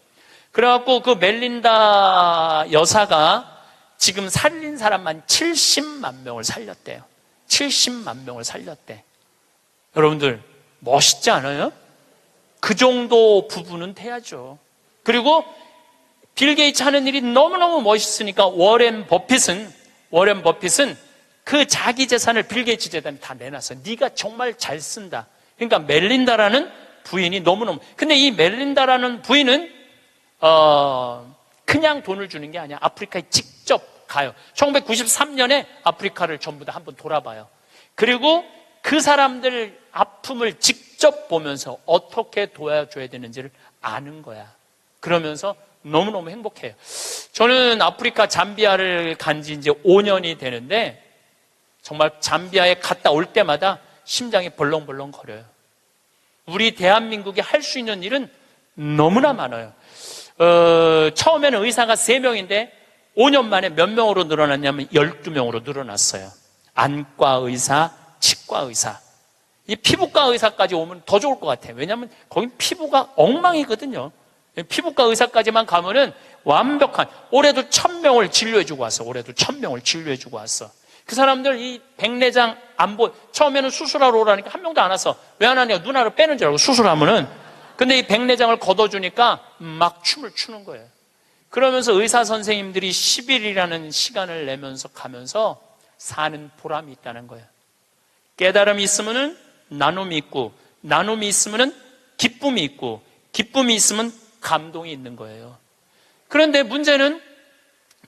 그래갖고 그 멜린다 여사가 지금 살린 사람만 70만 명을 살렸대요. 70만 명을 살렸대. 여러분들 멋있지 않아요? 그 정도 부분은 돼야죠. 그리고 빌 게이츠 하는 일이 너무너무 멋있으니까 워렌 버핏은 그 자기 재산을 빌 게이츠 재단에 다 내놨어요. 네가 정말 잘 쓴다. 그러니까 멜린다라는 부인이 너무너무. 근데 이 멜린다라는 부인은 그냥 돈을 주는 게 아니야. 아프리카에 직접 가요. 1993년에 아프리카를 전부 다 한번 돌아봐요. 그리고 그 사람들 아픔을 직접 보면서 어떻게 도와줘야 되는지를 아는 거야. 그러면서 너무너무 행복해요. 저는 아프리카 잠비아를 간 지 이제 5년이 되는데 정말 잠비아에 갔다 올 때마다 심장이 벌렁벌렁 거려요. 우리 대한민국이 할 수 있는 일은 너무나 많아요. 처음에는 의사가 3명인데 5년 만에 몇 명으로 늘어났냐면 12명으로 늘어났어요. 안과 의사, 치과 의사. 이 피부과 의사까지 오면 더 좋을 것 같아요. 왜냐하면 거긴 피부가 엉망이거든요. 피부과 의사까지만 가면은 완벽한, 올해도 1,000명을 진료해주고 왔어. 올해도 1,000명을 진료해주고 왔어. 그 사람들 이 백내장 안 처음에는 수술하러 오라니까 한 명도 안 왔어. 왜 안 하냐? 눈알을 빼는 줄 알고 수술하면은. 근데 이 백내장을 걷어주니까 막 춤을 추는 거예요. 그러면서 의사 선생님들이 10일이라는 시간을 내면서 가면서 사는 보람이 있다는 거예요. 깨달음이 있으면은 나눔이 있고, 나눔이 있으면은 기쁨이 있고, 기쁨이 있으면 감동이 있는 거예요. 그런데 문제는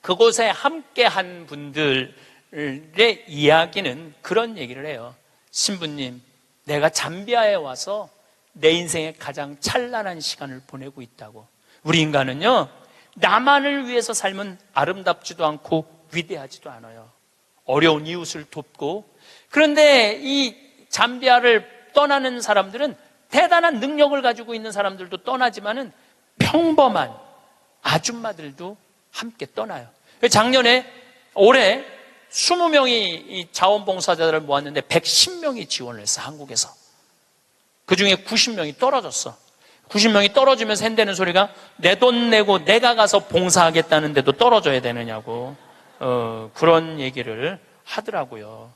그곳에 함께 한 분들의 이야기는 그런 얘기를 해요. 신부님, 내가 잠비아에 와서 내 인생의 가장 찬란한 시간을 보내고 있다고. 우리 인간은요, 나만을 위해서 살면 아름답지도 않고 위대하지도 않아요. 어려운 이웃을 돕고. 그런데 이 잠비아를 떠나는 사람들은 대단한 능력을 가지고 있는 사람들도 떠나지만은 평범한 아줌마들도 함께 떠나요. 올해 20명이 이 자원봉사자들을 모았는데 110명이 지원을 했어, 한국에서. 그 중에 90명이 떨어졌어. 90명이 떨어지면서 한다는 소리가 내 돈 내고 내가 가서 봉사하겠다는데도 떨어져야 되느냐고, 그런 얘기를 하더라고요.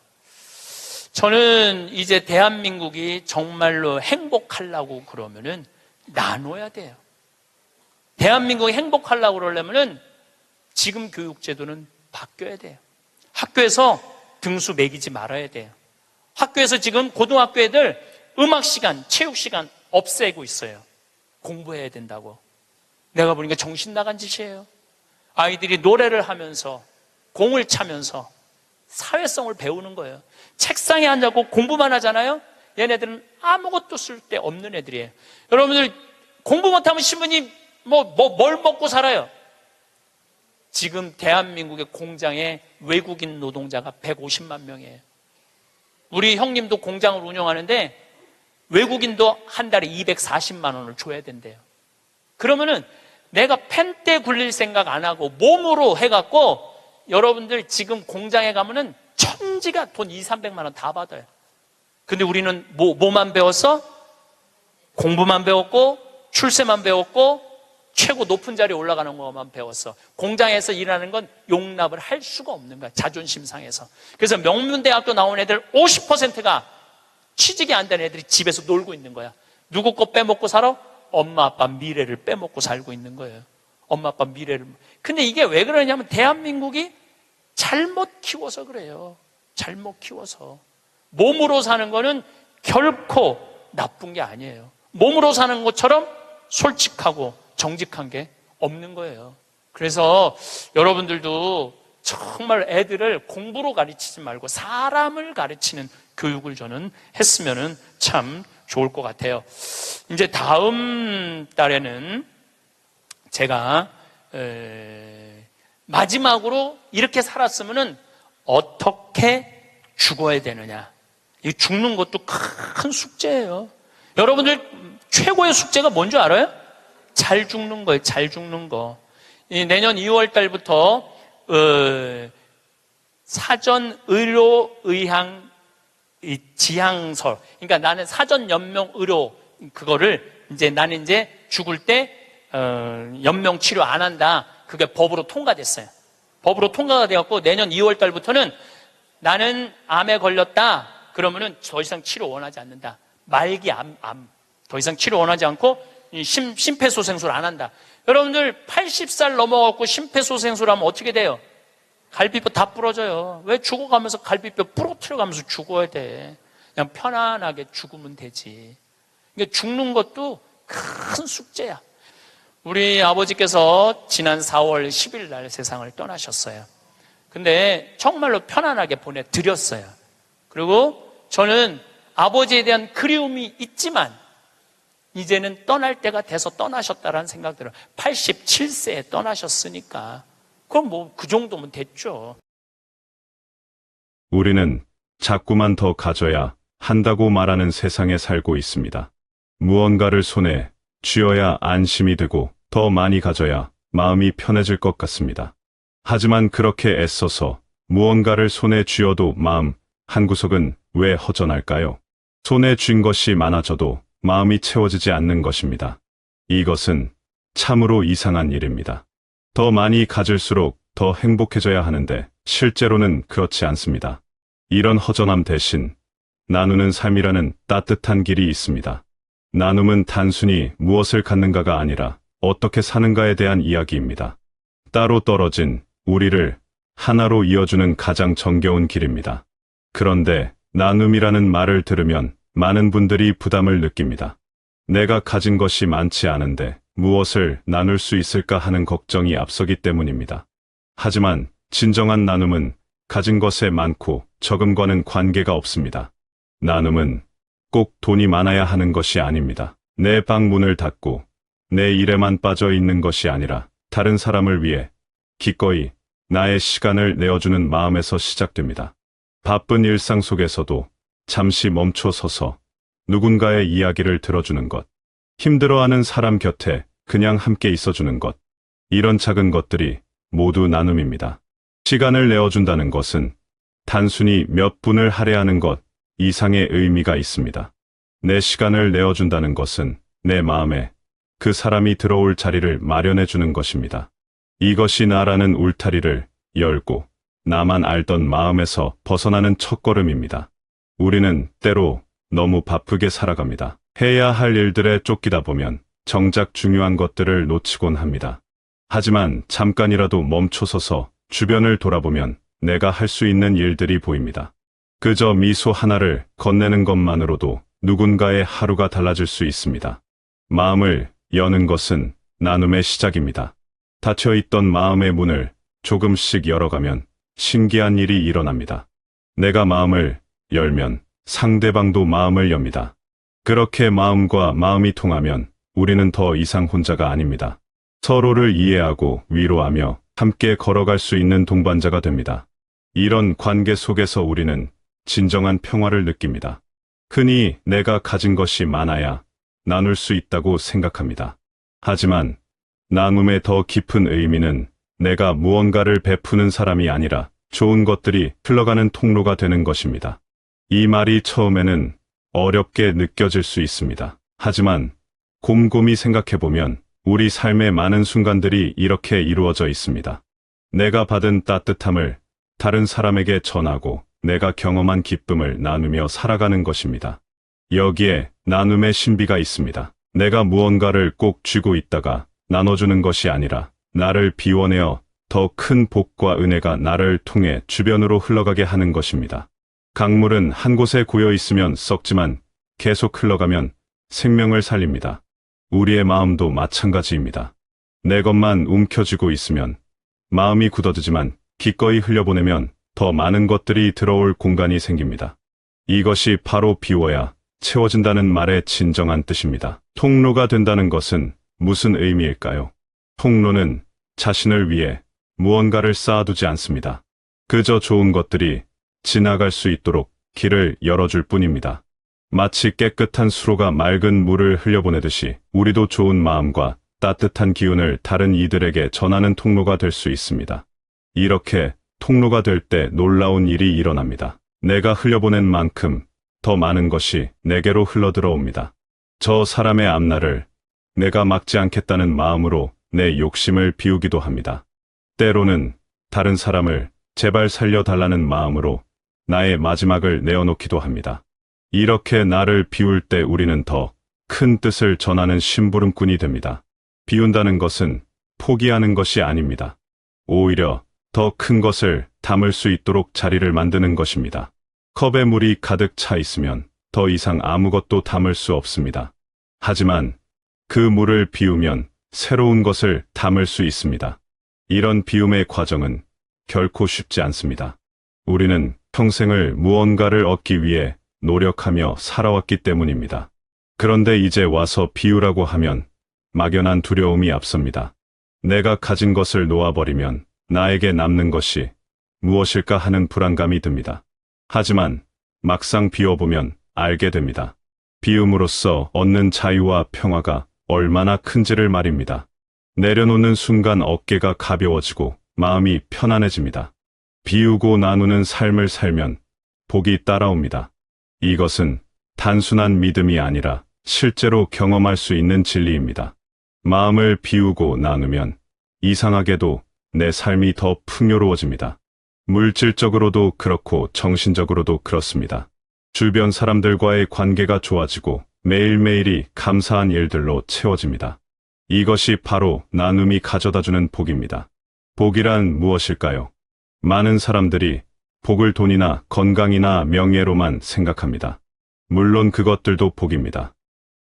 저는 이제 대한민국이 정말로 행복하려고 그러면은 나눠야 돼요. 대한민국이 행복하려고 그러려면은 지금 교육제도는 바뀌어야 돼요. 학교에서 등수 매기지 말아야 돼요. 학교에서 지금 고등학교 애들 음악 시간, 체육 시간 없애고 있어요. 공부해야 된다고. 내가 보니까 정신 나간 짓이에요. 아이들이 노래를 하면서 공을 차면서 사회성을 배우는 거예요. 책상에 앉아고 공부만 하잖아요. 얘네들은 아무것도 쓸데없는 애들이에요. 여러분들 공부 못하면 신부님 뭘 먹고 살아요? 지금 대한민국의 공장에 외국인 노동자가 150만 명이에요. 우리 형님도 공장을 운영하는데 외국인도 한 달에 240만 원을 줘야 된대요. 그러면은 내가 펜대 굴릴 생각 안 하고 몸으로 해갖고, 여러분들 지금 공장에 가면은 천지가 돈 200~300만 원 다 받아요. 근데 우리는 뭐만 배웠어? 공부만 배웠고 출세만 배웠고 최고 높은 자리에 올라가는 것만 배웠어. 공장에서 일하는 건 용납을 할 수가 없는 거야. 자존심 상해서. 그래서 명문대학교 나온 애들 50%가 취직이 안 된 애들이 집에서 놀고 있는 거야. 누구 거 빼먹고 살아? 엄마 아빠 미래를 빼먹고 살고 있는 거예요. 엄마 아빠 미래를. 근데 이게 왜 그러냐면 대한민국이 잘못 키워서 그래요. 잘못 키워서. 몸으로 사는 거는 결코 나쁜 게 아니에요. 몸으로 사는 것처럼 솔직하고 정직한 게 없는 거예요. 그래서 여러분들도 정말 애들을 공부로 가르치지 말고 사람을 가르치는 교육을 저는 했으면 참 좋을 것 같아요. 이제 다음 달에는 제가 마지막으로 이렇게 살았으면 어떻게 죽어야 되느냐. 이 죽는 것도 큰 숙제예요. 여러분들 최고의 숙제가 뭔지 알아요? 잘 죽는 거예요. 잘 죽는 거. 내년 2월 달부터 사전 의료 의학 지향서. 그러니까 나는 사전 연명 의료 그거를 나는 죽을 때 연명 치료 안 한다. 그게 법으로 통과됐어요. 법으로 통과가 되었고 내년 2월 달부터는 나는 암에 걸렸다. 그러면은 더 이상 치료 원하지 않는다. 말기 암. 더 이상 치료 원하지 않고 심폐소생술 안 한다. 여러분들 80살 넘어갖고 심폐소생술 하면 어떻게 돼요? 갈비뼈 다 부러져요. 왜 죽어가면서 갈비뼈 부러뜨려가면서 죽어야 돼? 그냥 편안하게 죽으면 되지. 그러니까 죽는 것도 큰 숙제야. 우리 아버지께서 지난 4월 10일 날 세상을 떠나셨어요. 근데 정말로 편안하게 보내드렸어요. 그리고 저는 아버지에 대한 그리움이 있지만 이제는 떠날 때가 돼서 떠나셨다라는 생각 들어요. 87세에 떠나셨으니까 그럼 뭐 그 정도면 됐죠. 우리는 자꾸만 더 가져야 한다고 말하는 세상에 살고 있습니다. 무언가를 손에 쥐어야 안심이 되고 더 많이 가져야 마음이 편해질 것 같습니다. 하지만 그렇게 애써서 무언가를 손에 쥐어도 마음 한구석은 왜 허전할까요? 손에 쥔 것이 많아져도 마음이 채워지지 않는 것입니다. 이것은 참으로 이상한 일입니다. 더 많이 가질수록 더 행복해져야 하는데 실제로는 그렇지 않습니다. 이런 허전함 대신 나누는 삶이라는 따뜻한 길이 있습니다. 나눔은 단순히 무엇을 갖는가가 아니라 어떻게 사는가에 대한 이야기입니다. 따로 떨어진 우리를 하나로 이어주는 가장 정겨운 길입니다. 그런데 나눔이라는 말을 들으면 많은 분들이 부담을 느낍니다. 내가 가진 것이 많지 않은데 무엇을 나눌 수 있을까 하는 걱정이 앞서기 때문입니다. 하지만 진정한 나눔은 가진 것에 많고 적음과는 관계가 없습니다. 나눔은 꼭 돈이 많아야 하는 것이 아닙니다. 내 방 문을 닫고 내 일에만 빠져 있는 것이 아니라 다른 사람을 위해 기꺼이 나의 시간을 내어주는 마음에서 시작됩니다. 바쁜 일상 속에서도 잠시 멈춰 서서 누군가의 이야기를 들어주는 것, 힘들어하는 사람 곁에 그냥 함께 있어주는 것, 이런 작은 것들이 모두 나눔입니다. 시간을 내어준다는 것은 단순히 몇 분을 할애하는 것 이상의 의미가 있습니다. 내 시간을 내어준다는 것은 내 마음에 그 사람이 들어올 자리를 마련해주는 것입니다. 이것이 나라는 울타리를 열고 나만 알던 마음에서 벗어나는 첫걸음입니다. 우리는 때로 너무 바쁘게 살아갑니다. 해야 할 일들에 쫓기다 보면 정작 중요한 것들을 놓치곤 합니다. 하지만 잠깐이라도 멈춰서서 주변을 돌아보면 내가 할 수 있는 일들이 보입니다. 그저 미소 하나를 건네는 것만으로도 누군가의 하루가 달라질 수 있습니다. 마음을 여는 것은 나눔의 시작입니다. 닫혀있던 마음의 문을 조금씩 열어가면 신기한 일이 일어납니다. 내가 마음을 열면 상대방도 마음을 엽니다. 그렇게 마음과 마음이 통하면 우리는 더 이상 혼자가 아닙니다. 서로를 이해하고 위로하며 함께 걸어갈 수 있는 동반자가 됩니다. 이런 관계 속에서 우리는 진정한 평화를 느낍니다. 흔히 내가 가진 것이 많아야 나눌 수 있다고 생각합니다. 하지만 나눔의 더 깊은 의미는 내가 무언가를 베푸는 사람이 아니라 좋은 것들이 흘러가는 통로가 되는 것입니다. 이 말이 처음에는 어렵게 느껴질 수 있습니다. 하지만 곰곰이 생각해보면 우리 삶의 많은 순간들이 이렇게 이루어져 있습니다. 내가 받은 따뜻함을 다른 사람에게 전하고 내가 경험한 기쁨을 나누며 살아가는 것입니다. 여기에 나눔의 신비가 있습니다. 내가 무언가를 꼭 쥐고 있다가 나눠주는 것이 아니라 나를 비워내어 더 큰 복과 은혜가 나를 통해 주변으로 흘러가게 하는 것입니다. 강물은 한 곳에 고여 있으면 썩지만 계속 흘러가면 생명을 살립니다. 우리의 마음도 마찬가지입니다. 내 것만 움켜쥐고 있으면 마음이 굳어지지만 기꺼이 흘려보내면 더 많은 것들이 들어올 공간이 생깁니다. 이것이 바로 비워야 채워진다는 말의 진정한 뜻입니다. 통로가 된다는 것은 무슨 의미일까요? 통로는 자신을 위해 무언가를 쌓아두지 않습니다. 그저 좋은 것들이 지나갈 수 있도록 길을 열어줄 뿐입니다. 마치 깨끗한 수로가 맑은 물을 흘려보내듯이 우리도 좋은 마음과 따뜻한 기운을 다른 이들에게 전하는 통로가 될 수 있습니다. 이렇게 통로가 될 때 놀라운 일이 일어납니다. 내가 흘려보낸 만큼 더 많은 것이 내게로 흘러들어옵니다. 저 사람의 앞날을 내가 막지 않겠다는 마음으로 내 욕심을 비우기도 합니다. 때로는 다른 사람을 제발 살려달라는 마음으로 나의 마지막을 내어놓기도 합니다. 이렇게 나를 비울 때 우리는 더 큰 뜻을 전하는 심부름꾼이 됩니다. 비운다는 것은 포기하는 것이 아닙니다. 오히려 더 큰 것을 담을 수 있도록 자리를 만드는 것입니다. 컵에 물이 가득 차 있으면 더 이상 아무것도 담을 수 없습니다. 하지만 그 물을 비우면 새로운 것을 담을 수 있습니다. 이런 비움의 과정은 결코 쉽지 않습니다. 우리는 평생을 무언가를 얻기 위해 노력하며 살아왔기 때문입니다. 그런데 이제 와서 비우라고 하면 막연한 두려움이 앞섭니다. 내가 가진 것을 놓아버리면 나에게 남는 것이 무엇일까 하는 불안감이 듭니다. 하지만 막상 비워보면 알게 됩니다. 비움으로써 얻는 자유와 평화가 얼마나 큰지를 말입니다. 내려놓는 순간 어깨가 가벼워지고 마음이 편안해집니다. 비우고 나누는 삶을 살면 복이 따라옵니다. 이것은 단순한 믿음이 아니라 실제로 경험할 수 있는 진리입니다. 마음을 비우고 나누면 이상하게도 내 삶이 더 풍요로워집니다. 물질적으로도 그렇고 정신적으로도 그렇습니다. 주변 사람들과의 관계가 좋아지고 매일매일이 감사한 일들로 채워집니다. 이것이 바로 나눔이 가져다주는 복입니다. 복이란 무엇일까요? 많은 사람들이 복을 돈이나 건강이나 명예로만 생각합니다. 물론 그것들도 복입니다.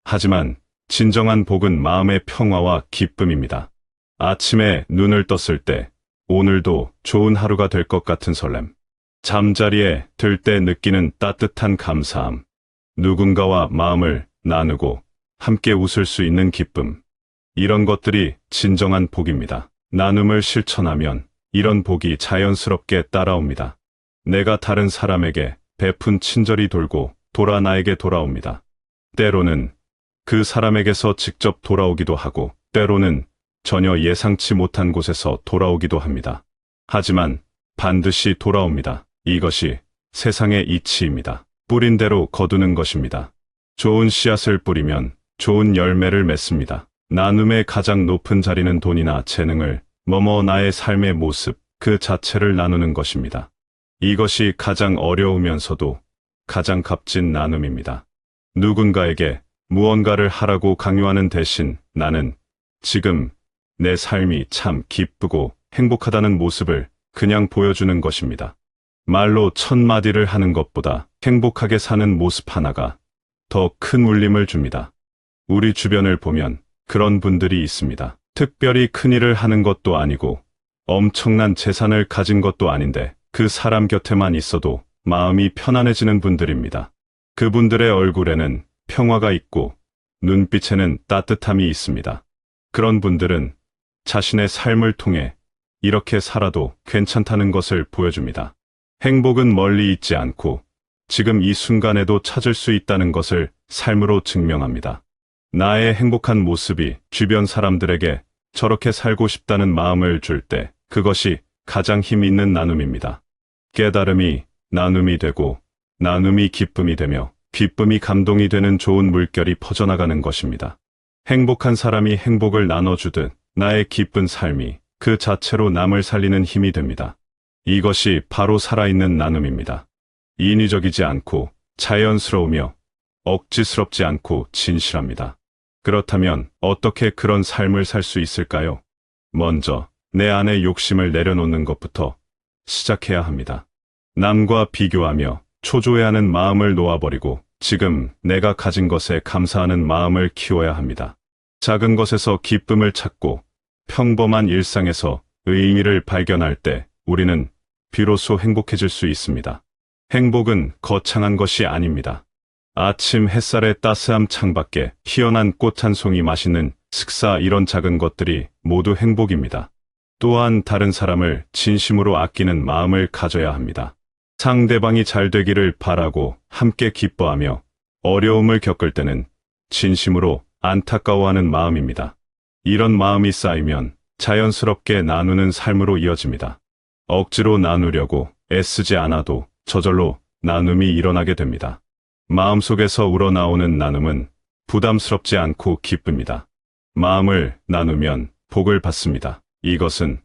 하지만 진정한 복은 마음의 평화와 기쁨입니다. 아침에 눈을 떴을 때 오늘도 좋은 하루가 될 것 같은 설렘. 잠자리에 들 때 느끼는 따뜻한 감사함. 누군가와 마음을 나누고 함께 웃을 수 있는 기쁨. 이런 것들이 진정한 복입니다. 나눔을 실천하면 이런 복이 자연스럽게 따라옵니다. 내가 다른 사람에게 베푼 친절이 돌고 돌아 나에게 돌아옵니다. 때로는 그 사람에게서 직접 돌아오기도 하고 때로는 전혀 예상치 못한 곳에서 돌아오기도 합니다. 하지만 반드시 돌아옵니다. 이것이 세상의 이치입니다. 뿌린 대로 거두는 것입니다. 좋은 씨앗을 뿌리면 좋은 열매를 맺습니다. 나눔의 가장 높은 자리는 돈이나 재능을 넘어 나의 삶의 모습 그 자체를 나누는 것입니다. 이것이 가장 어려우면서도 가장 값진 나눔입니다. 누군가에게 무언가를 하라고 강요하는 대신 나는 지금 내 삶이 참 기쁘고 행복하다는 모습을 그냥 보여주는 것입니다. 말로 1000마디를 하는 것보다 행복하게 사는 모습 하나가 더 큰 울림을 줍니다. 우리 주변을 보면 그런 분들이 있습니다. 특별히 큰일을 하는 것도 아니고 엄청난 재산을 가진 것도 아닌데 그 사람 곁에만 있어도 마음이 편안해지는 분들입니다. 그분들의 얼굴에는 평화가 있고 눈빛에는 따뜻함이 있습니다. 그런 분들은 자신의 삶을 통해 이렇게 살아도 괜찮다는 것을 보여줍니다. 행복은 멀리 있지 않고 지금 이 순간에도 찾을 수 있다는 것을 삶으로 증명합니다. 나의 행복한 모습이 주변 사람들에게 저렇게 살고 싶다는 마음을 줄 때 그것이 가장 힘 있는 나눔입니다. 깨달음이 나눔이 되고 나눔이 기쁨이 되며 기쁨이 감동이 되는 좋은 물결이 퍼져나가는 것입니다. 행복한 사람이 행복을 나눠주듯 나의 기쁜 삶이 그 자체로 남을 살리는 힘이 됩니다. 이것이 바로 살아있는 나눔입니다. 인위적이지 않고 자연스러우며 억지스럽지 않고 진실합니다. 그렇다면 어떻게 그런 삶을 살 수 있을까요? 먼저 내 안의 욕심을 내려놓는 것부터 시작해야 합니다. 남과 비교하며 초조해하는 마음을 놓아버리고 지금 내가 가진 것에 감사하는 마음을 키워야 합니다. 작은 것에서 기쁨을 찾고 평범한 일상에서 의미를 발견할 때 우리는 비로소 행복해질 수 있습니다. 행복은 거창한 것이 아닙니다. 아침 햇살의 따스함, 창밖에 피어난 꽃 한 송이, 맛있는 식사, 이런 작은 것들이 모두 행복입니다. 또한 다른 사람을 진심으로 아끼는 마음을 가져야 합니다. 상대방이 잘 되기를 바라고 함께 기뻐하며 어려움을 겪을 때는 진심으로 안타까워하는 마음입니다. 이런 마음이 쌓이면 자연스럽게 나누는 삶으로 이어집니다. 억지로 나누려고 애쓰지 않아도 저절로 나눔이 일어나게 됩니다. 마음속에서 우러나오는 나눔은 부담스럽지 않고 기쁩니다. 마음을 나누면 복을 받습니다. 이것은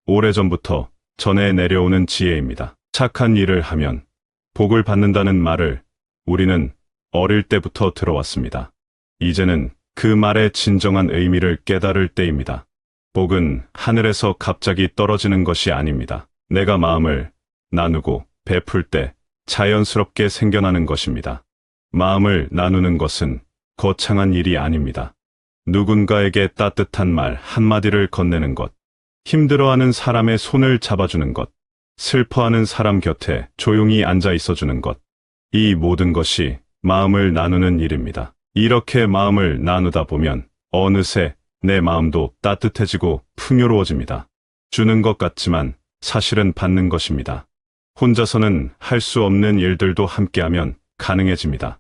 오래전부터 전해 내려오는 지혜입니다. 착한 일을 하면 복을 받는다는 말을 우리는 어릴 때부터 들어왔습니다. 이제는 그 말의 진정한 의미를 깨달을 때입니다. 복은 하늘에서 갑자기 떨어지는 것이 아닙니다. 내가 마음을 나누고 베풀 때 자연스럽게 생겨나는 것입니다. 마음을 나누는 것은 거창한 일이 아닙니다. 누군가에게 따뜻한 말 한마디를 건네는 것, 힘들어하는 사람의 손을 잡아주는 것, 슬퍼하는 사람 곁에 조용히 앉아 있어주는 것, 이 모든 것이 마음을 나누는 일입니다. 이렇게 마음을 나누다 보면 어느새 내 마음도 따뜻해지고 풍요로워집니다. 주는 것 같지만 사실은 받는 것입니다. 혼자서는 할 수 없는 일들도 함께하면 가능해집니다.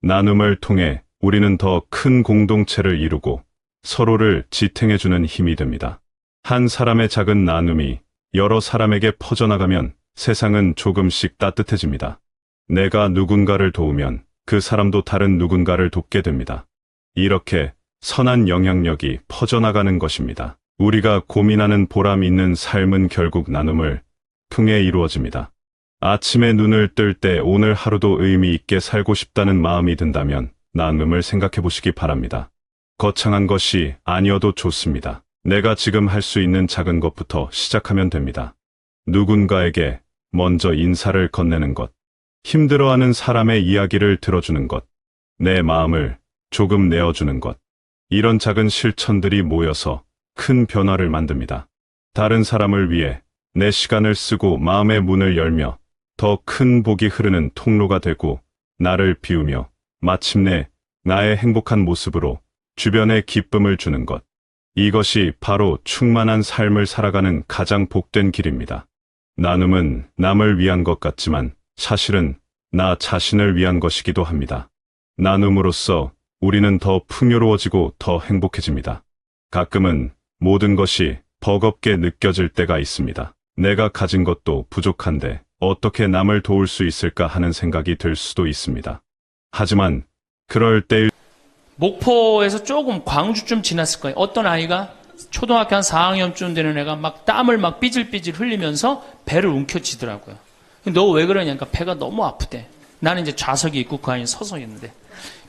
나눔을 통해 우리는 더 큰 공동체를 이루고 서로를 지탱해주는 힘이 됩니다. 한 사람의 작은 나눔이 여러 사람에게 퍼져나가면 세상은 조금씩 따뜻해집니다. 내가 누군가를 도우면 그 사람도 다른 누군가를 돕게 됩니다. 이렇게 선한 영향력이 퍼져나가는 것입니다. 우리가 고민하는 보람 있는 삶은 결국 나눔을 통해 이루어집니다. 아침에 눈을 뜰 때 오늘 하루도 의미 있게 살고 싶다는 마음이 든다면 나눔을 생각해 보시기 바랍니다. 거창한 것이 아니어도 좋습니다. 내가 지금 할 수 있는 작은 것부터 시작하면 됩니다. 누군가에게 먼저 인사를 건네는 것, 힘들어하는 사람의 이야기를 들어주는 것, 내 마음을 조금 내어주는 것, 이런 작은 실천들이 모여서 큰 변화를 만듭니다. 다른 사람을 위해 내 시간을 쓰고 마음의 문을 열며 더 큰 복이 흐르는 통로가 되고 나를 비우며 마침내 나의 행복한 모습으로 주변에 기쁨을 주는 것. 이것이 바로 충만한 삶을 살아가는 가장 복된 길입니다. 나눔은 남을 위한 것 같지만 사실은 나 자신을 위한 것이기도 합니다. 나눔으로써 우리는 더 풍요로워지고 더 행복해집니다. 가끔은 모든 것이 버겁게 느껴질 때가 있습니다. 내가 가진 것도 부족한데 어떻게 남을 도울 수 있을까 하는 생각이 들 수도 있습니다. 하지만 그럴 때 목포에서 조금 광주쯤 지났을 거예요. 어떤 아이가 초등학교 한 4학년쯤 되는 애가 막 땀을 막 삐질삐질 흘리면서 배를 움켜쥐더라고요. 너 왜 그러냐니까 배가 너무 아프대. 나는 이제 좌석이 있고 그 안에 서서 있는데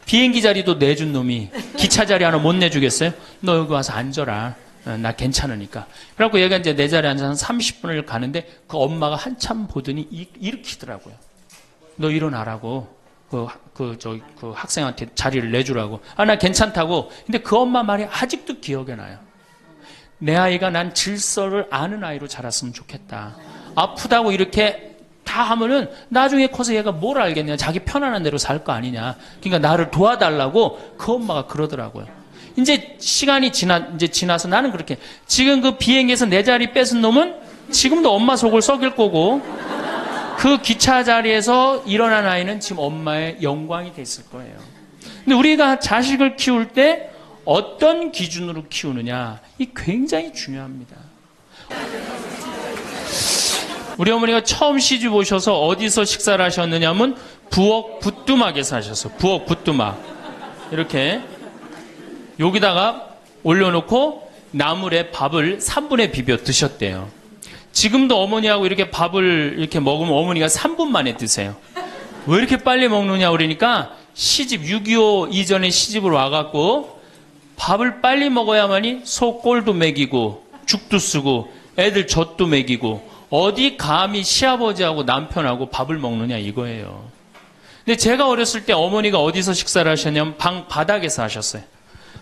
비행기 자리도 내준 놈이 기차 자리 하나 못 내주겠어요? 너 여기 와서 앉아라. 나 괜찮으니까. 그래갖고 얘가 이제 내 자리에 앉아서 한 30분을 가는데 그 엄마가 한참 보더니 일으키더라고요. 너 일어나라고. 그 학생한테 자리를 내주라고. 아, 나 괜찮다고. 근데 그 엄마 말이 아직도 기억에 나요. 내 아이가 난 질서를 아는 아이로 자랐으면 좋겠다. 아프다고 이렇게 다 하면은 나중에 커서 얘가 뭘 알겠냐. 자기 편안한 대로 살 거 아니냐. 그러니까 나를 도와달라고 그 엄마가 그러더라고요. 이제 시간이 지나서 나는 그렇게 지금 그 비행기에서 내 자리 뺏은 놈은 지금도 엄마 속을 썩일 거고 그 기차 자리에서 일어난 아이는 지금 엄마의 영광이 됐을 거예요. 근데 우리가 자식을 키울 때 어떤 기준으로 키우느냐, 이 굉장히 중요합니다. 우리 어머니가 처음 시집 오셔서 어디서 식사를 하셨느냐면 부엌 부뚜막에서 하셨어요. 부엌 부뚜막. 이렇게 여기다가 올려놓고 나물에 밥을 3분에 비벼 드셨대요. 지금도 어머니하고 이렇게 밥을 이렇게 먹으면 어머니가 3분 만에 드세요. 왜 이렇게 빨리 먹느냐 그러니까 시집 6.25 이전에 시집을 와갖고 밥을 빨리 먹어야만이 소 꼴도 먹이고 죽도 쓰고 애들 젖도 먹이고 어디 감히 시아버지하고 남편하고 밥을 먹느냐 이거예요. 근데 제가 어렸을 때 어머니가 어디서 식사를 하셨냐면 방 바닥에서 하셨어요.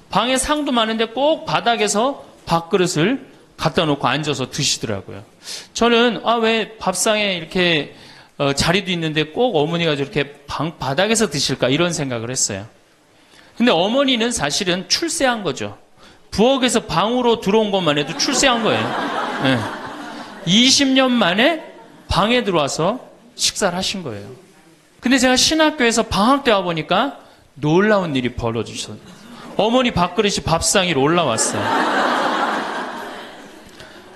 방에 상도 많은데 꼭 바닥에서 밥그릇을 갖다 놓고 앉아서 드시더라고요. 저는 왜 밥상에 이렇게 자리도 있는데 꼭 어머니가 저렇게 방 바닥에서 드실까 이런 생각을 했어요. 근데 어머니는 사실은 출세한 거죠. 부엌에서 방으로 들어온 것만 해도 출세한 거예요. 네. 20년 만에 방에 들어와서 식사를 하신 거예요. 근데 제가 신학교에서 방학 때 와보니까 놀라운 일이 벌어지셨어요. 어머니 밥그릇이 밥상 위로 올라왔어요.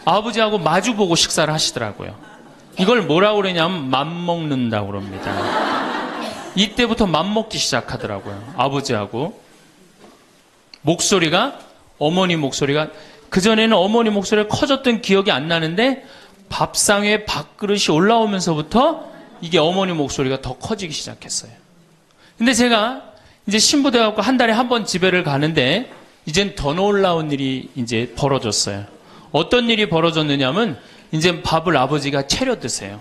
아버지하고 마주보고 식사를 하시더라고요. 이걸 뭐라고 그러냐면 맘먹는다고 그럽니다. 이때부터 맘먹기 시작하더라고요. 아버지하고. 목소리가, 어머니 목소리가, 그전에는 어머니 목소리가 커졌던 기억이 안 나는데 밥상 위에 밥그릇이 올라오면서부터 이게 어머니 목소리가 더 커지기 시작했어요. 근데 제가 이제 신부돼갖고 한 달에 한 번 집에를 가는데 이젠 더 놀라운 일이 이제 벌어졌어요. 어떤 일이 벌어졌느냐면 이제 밥을 아버지가 차려 드세요.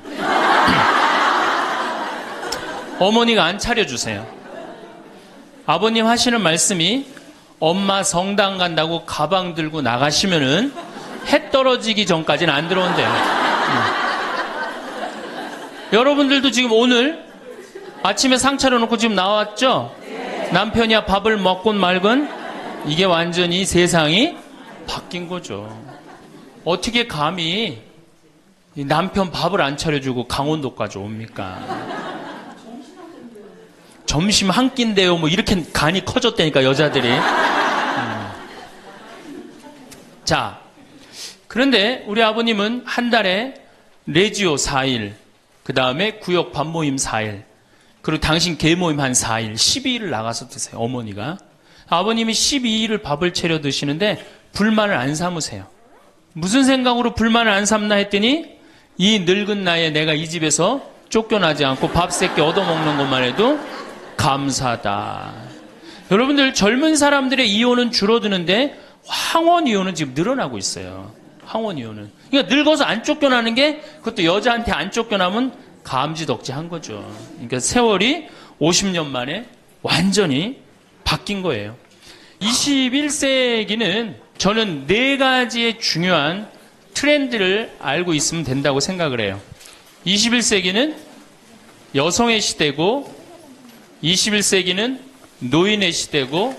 어머니가 안 차려주세요. 아버님 하시는 말씀이 엄마 성당 간다고 가방 들고 나가시면은 해 떨어지기 전까지는 안 들어온대요. 여러분들도 지금 오늘 아침에 상 차려놓고 지금 나왔죠? 남편이야 밥을 먹곤 말건 이게 완전히 세상이 바뀐 거죠. 어떻게 감히 남편 밥을 안 차려주고 강원도까지 옵니까? 점심 한 끼인데요. 뭐 이렇게 간이 커졌다니까 여자들이. 자, 그런데 우리 아버님은 한 달에 레지오 4일, 그 다음에 구역 밥모임 4일, 그리고 당신 개모임 한 4일, 12일을 나가서 드세요. 어머니가. 아버님이 12일을 밥을 차려 드시는데 불만을 안 삼으세요. 무슨 생각으로 불만을 안 삼나 했더니 이 늙은 나이에 내가 이 집에서 쫓겨나지 않고 밥 새끼 얻어먹는 것만 해도 감사하다. 여러분들 젊은 사람들의 이혼은 줄어드는데 황혼 이혼은 지금 늘어나고 있어요. 황혼 이혼은. 그러니까 늙어서 안 쫓겨나는 게 그것도 여자한테 안 쫓겨나면 감지덕지한 거죠. 그러니까 세월이 50년 만에 완전히 바뀐 거예요. 21세기는 저는 4가지의 중요한 트렌드를 알고 있으면 된다고 생각을 해요. 21세기는 여성의 시대고 21세기는 노인의 시대고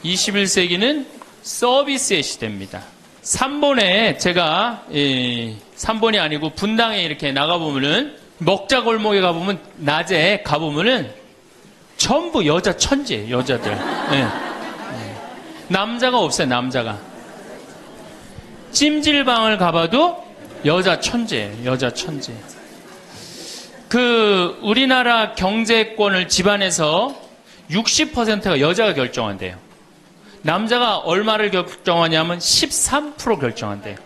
21세기는 서비스의 시대입니다. 3번에 제가 3번이 아니고 분당에 이렇게 나가보면은 먹자 골목에 가보면 낮에 가보면은 전부 여자 천지예요. 여자들. 네. 남자가 없어요. 남자가. 찜질방을 가봐도 여자 천재예요. 여자 천재. 우리나라 경제권을 집안에서 60%가 여자가 결정한대요. 남자가 얼마를 결정하냐면 13% 결정한대요.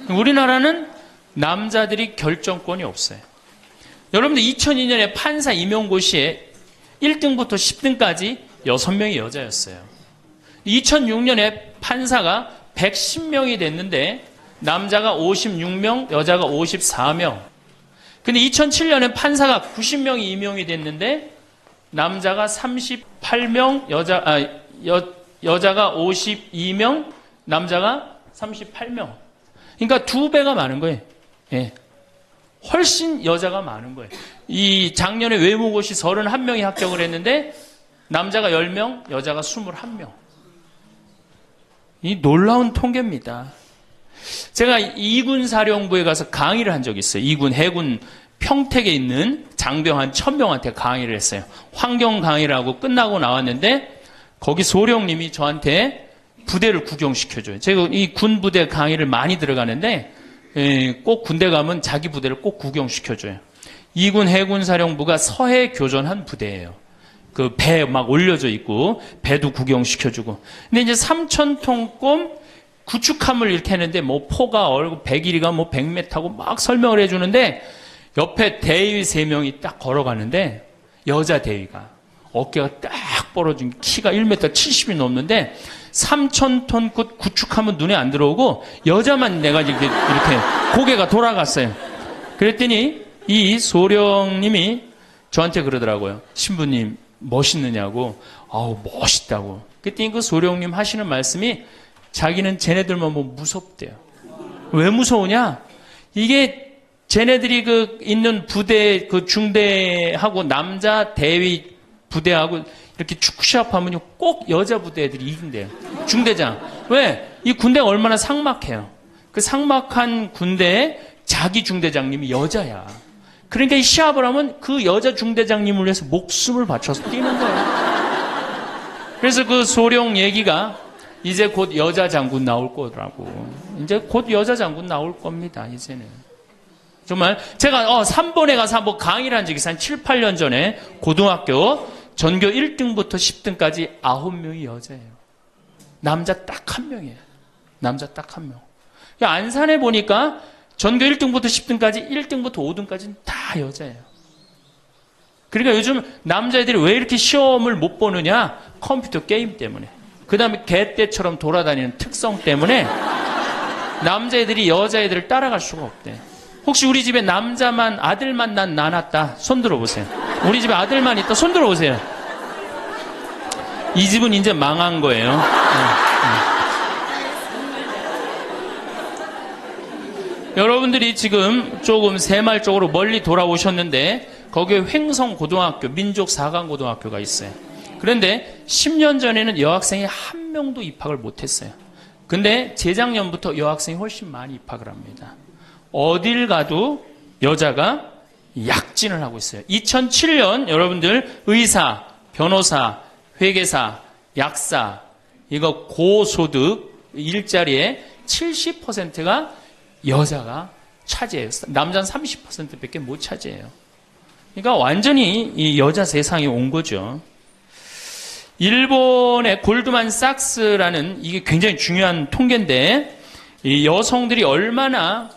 우리나라는 남자들이 결정권이 없어요. 여러분들 2002년에 판사 임용고시에 1등부터 10등까지 6명이 여자였어요. 2006년에 판사가 110명이 됐는데 남자가 56명, 여자가 54명. 근데 2007년에 판사가 90명이 임용이 됐는데 남자가 38명, 여자가 52명, 남자가 38명. 그러니까 2배가 많은 거예요. 예. 훨씬 여자가 많은 거예요. 이 작년에 외모고시 31명이 합격을 했는데 남자가 10명, 여자가 21명. 이 놀라운 통계입니다. 제가 2군 사령부에 가서 강의를 한 적이 있어요. 2군 해군 평택에 있는 장병 한 1000명한테 강의를 했어요. 환경 강의를 하고 끝나고 나왔는데 거기 소령님이 저한테 부대를 구경시켜줘요. 제가 이 군 부대 강의를 많이 들어가는데 꼭 군대 가면 자기 부대를 꼭 구경시켜줘요. 2군 해군사령부가 서해 교전한 부대예요. 그 배 막 올려져 있고 배도 구경시켜주고. 근데 이제 3,000톤급 구축함을 이렇게 했는데 뭐 포가 얼고 배길이가 뭐 100m고 막 설명을 해주는데 옆에 대위 3명이 딱 걸어가는데 여자 대위가 어깨가 딱 벌어진 키가 1m 70이 넘는데 3,000톤급 구축함은 눈에 안 들어오고 여자만 내가 이렇게 고개가 돌아갔어요. 그랬더니 이 소령님이 저한테 그러더라고요. 신부님 멋있느냐고. 아우 멋있다고. 그랬더니 그 소령님 하시는 말씀이 자기는 쟤네들만 보면 무섭대요. 왜 무서우냐? 이게 쟤네들이 그 있는 부대 그 중대하고 남자 대위 부대하고 이렇게 축구 시합하면요 꼭 여자 부대 애들이 이긴대요. 중대장. 왜? 이 군대가 얼마나 삭막해요. 그 삭막한 군대에 자기 중대장님이 여자야. 그러니까 이 시합을 하면 그 여자 중대장님을 위해서 목숨을 바쳐서 뛰는 거예요. 그래서 그 소령 얘기가 이제 곧 여자 장군 나올 거라고. 이제 곧 여자 장군 나올 겁니다. 이제는. 정말 제가 3번에 가서 한번 강의를 한 적이 있어요. 한 7, 8년 전에 고등학교 전교 1등부터 10등까지 9명이 여자예요. 남자 딱 1명이에요. 남자 딱 1명. 안산에 보니까 전교 1등부터 10등까지 1등부터 5등까지는 다 여자예요. 그러니까 요즘 남자애들이 왜 이렇게 시험을 못 보느냐? 컴퓨터 게임 때문에. 그 다음에 개떼처럼 돌아다니는 특성 때문에 남자애들이 여자애들을 따라갈 수가 없대. 혹시 우리 집에 남자만 아들만 난 낳았다. 손 들어보세요. 우리 집에 아들만 있다. 손 들어보세요. 이 집은 이제 망한 거예요. 여러분들이 지금 조금 새마을 쪽으로 멀리 돌아오셨는데 거기에 횡성고등학교, 민족4강고등학교가 있어요. 그런데 10년 전에는 여학생이 한 명도 입학을 못했어요. 근데 재작년부터 여학생이 훨씬 많이 입학을 합니다. 어딜 가도 여자가 약진을 하고 있어요. 2007년 여러분들 의사, 변호사, 회계사, 약사 이거 고소득 일자리에 70%가 여자가 차지해요. 남자는 30%밖에 못 차지해요. 그러니까 완전히 이 여자 세상이 온 거죠. 일본의 골드만삭스라는 이게 굉장히 중요한 통계인데 이 여성들이 얼마나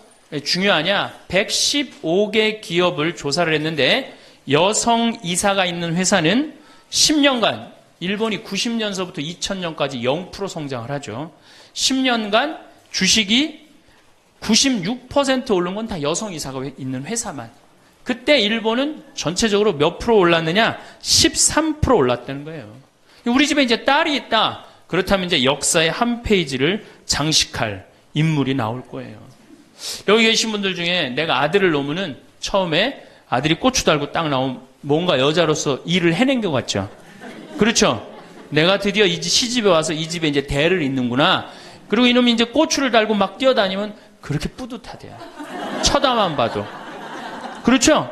중요하냐? 115개 기업을 조사를 했는데 여성 이사가 있는 회사는 10년간 일본이 90년서부터 2000년까지 0% 성장을 하죠. 10년간 주식이 96% 오른 건 다 여성 이사가 있는 회사만. 그때 일본은 전체적으로 몇 프로 올랐느냐? 13% 올랐다는 거예요. 우리 집에 이제 딸이 있다. 그렇다면 이제 역사의 한 페이지를 장식할 인물이 나올 거예요. 여기 계신 분들 중에 내가 아들을 놓으면은 처음에 아들이 고추 달고 딱 나오면 뭔가 여자로서 일을 해낸 것 같죠? 그렇죠? 내가 드디어 이 시집에 와서 이 집에 이제 대를 잇는구나. 그리고 이놈이 이제 고추를 달고 막 뛰어다니면 그렇게 뿌듯하대요. 쳐다만 봐도. 그렇죠?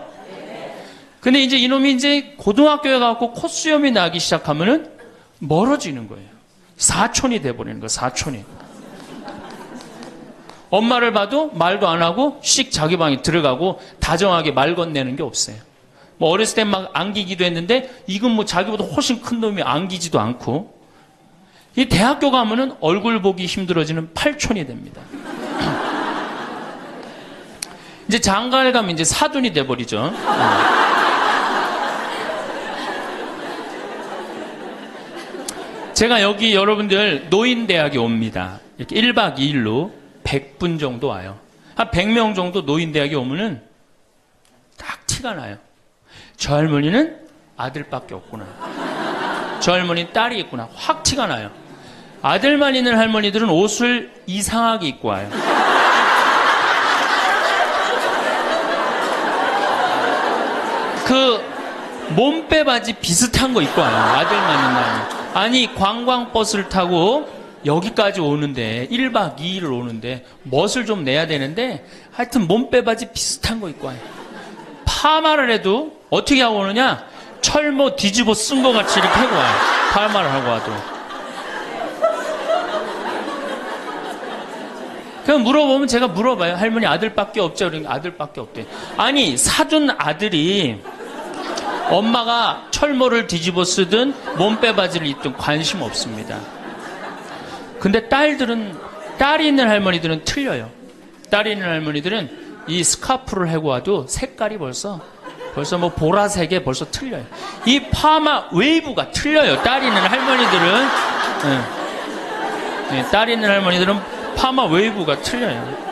근데 이제 이놈이 이제 고등학교에 가고 콧수염이 나기 시작하면은 멀어지는 거예요. 사촌이 돼버리는 거예요. 사촌이. 엄마를 봐도 말도 안 하고 씩 자기 방에 들어가고 다정하게 말 건네는 게 없어요. 뭐 어렸을 때 막 안기기도 했는데 이건 뭐 자기보다 훨씬 큰 놈이 안기지도 않고 이 대학교 가면은 얼굴 보기 힘들어지는 팔촌이 됩니다. 이제 장가를 가면 이제 사돈이 돼버리죠. 제가 여기 여러분들 노인대학에 옵니다. 이렇게 1박 2일로 100분 정도 와요. 한 100명 정도 노인대학에 오면은 딱 티가 나요. 저 할머니는 아들밖에 없구나. 저 할머니는 딸이 있구나. 확 티가 나요. 아들만 있는 할머니들은 옷을 이상하게 입고 와요. 그 몸빼 바지 비슷한 거 입고 와요. 아들만 있는 할머니. 아니 관광버스를 타고 여기까지 오는데 1박 2일을 오는데 멋을 좀 내야 되는데 하여튼 몸빼 바지 비슷한 거 입고 와요. 파마를 해도 어떻게 하고 오느냐? 철모 뒤집어 쓴 거 같이 이렇게 하고 와요. 파마를 하고 와도. 그냥 물어보면 제가 물어봐요. 할머니 아들밖에 없죠? 그러니까 아들밖에 없대. 아니, 사둔 아들이 엄마가 철모를 뒤집어 쓰든 몸빼바지를 입든 관심 없습니다. 근데 딸이 있는 할머니들은 틀려요. 딸이 있는 할머니들은 이 스카프를 해고 와도 색깔이 벌써 뭐 보라색에 벌써 틀려요. 이 파마 웨이브가 틀려요. 딸이 있는 할머니들은. 딸이 있는 할머니들은 파마 웨이브가 틀려요.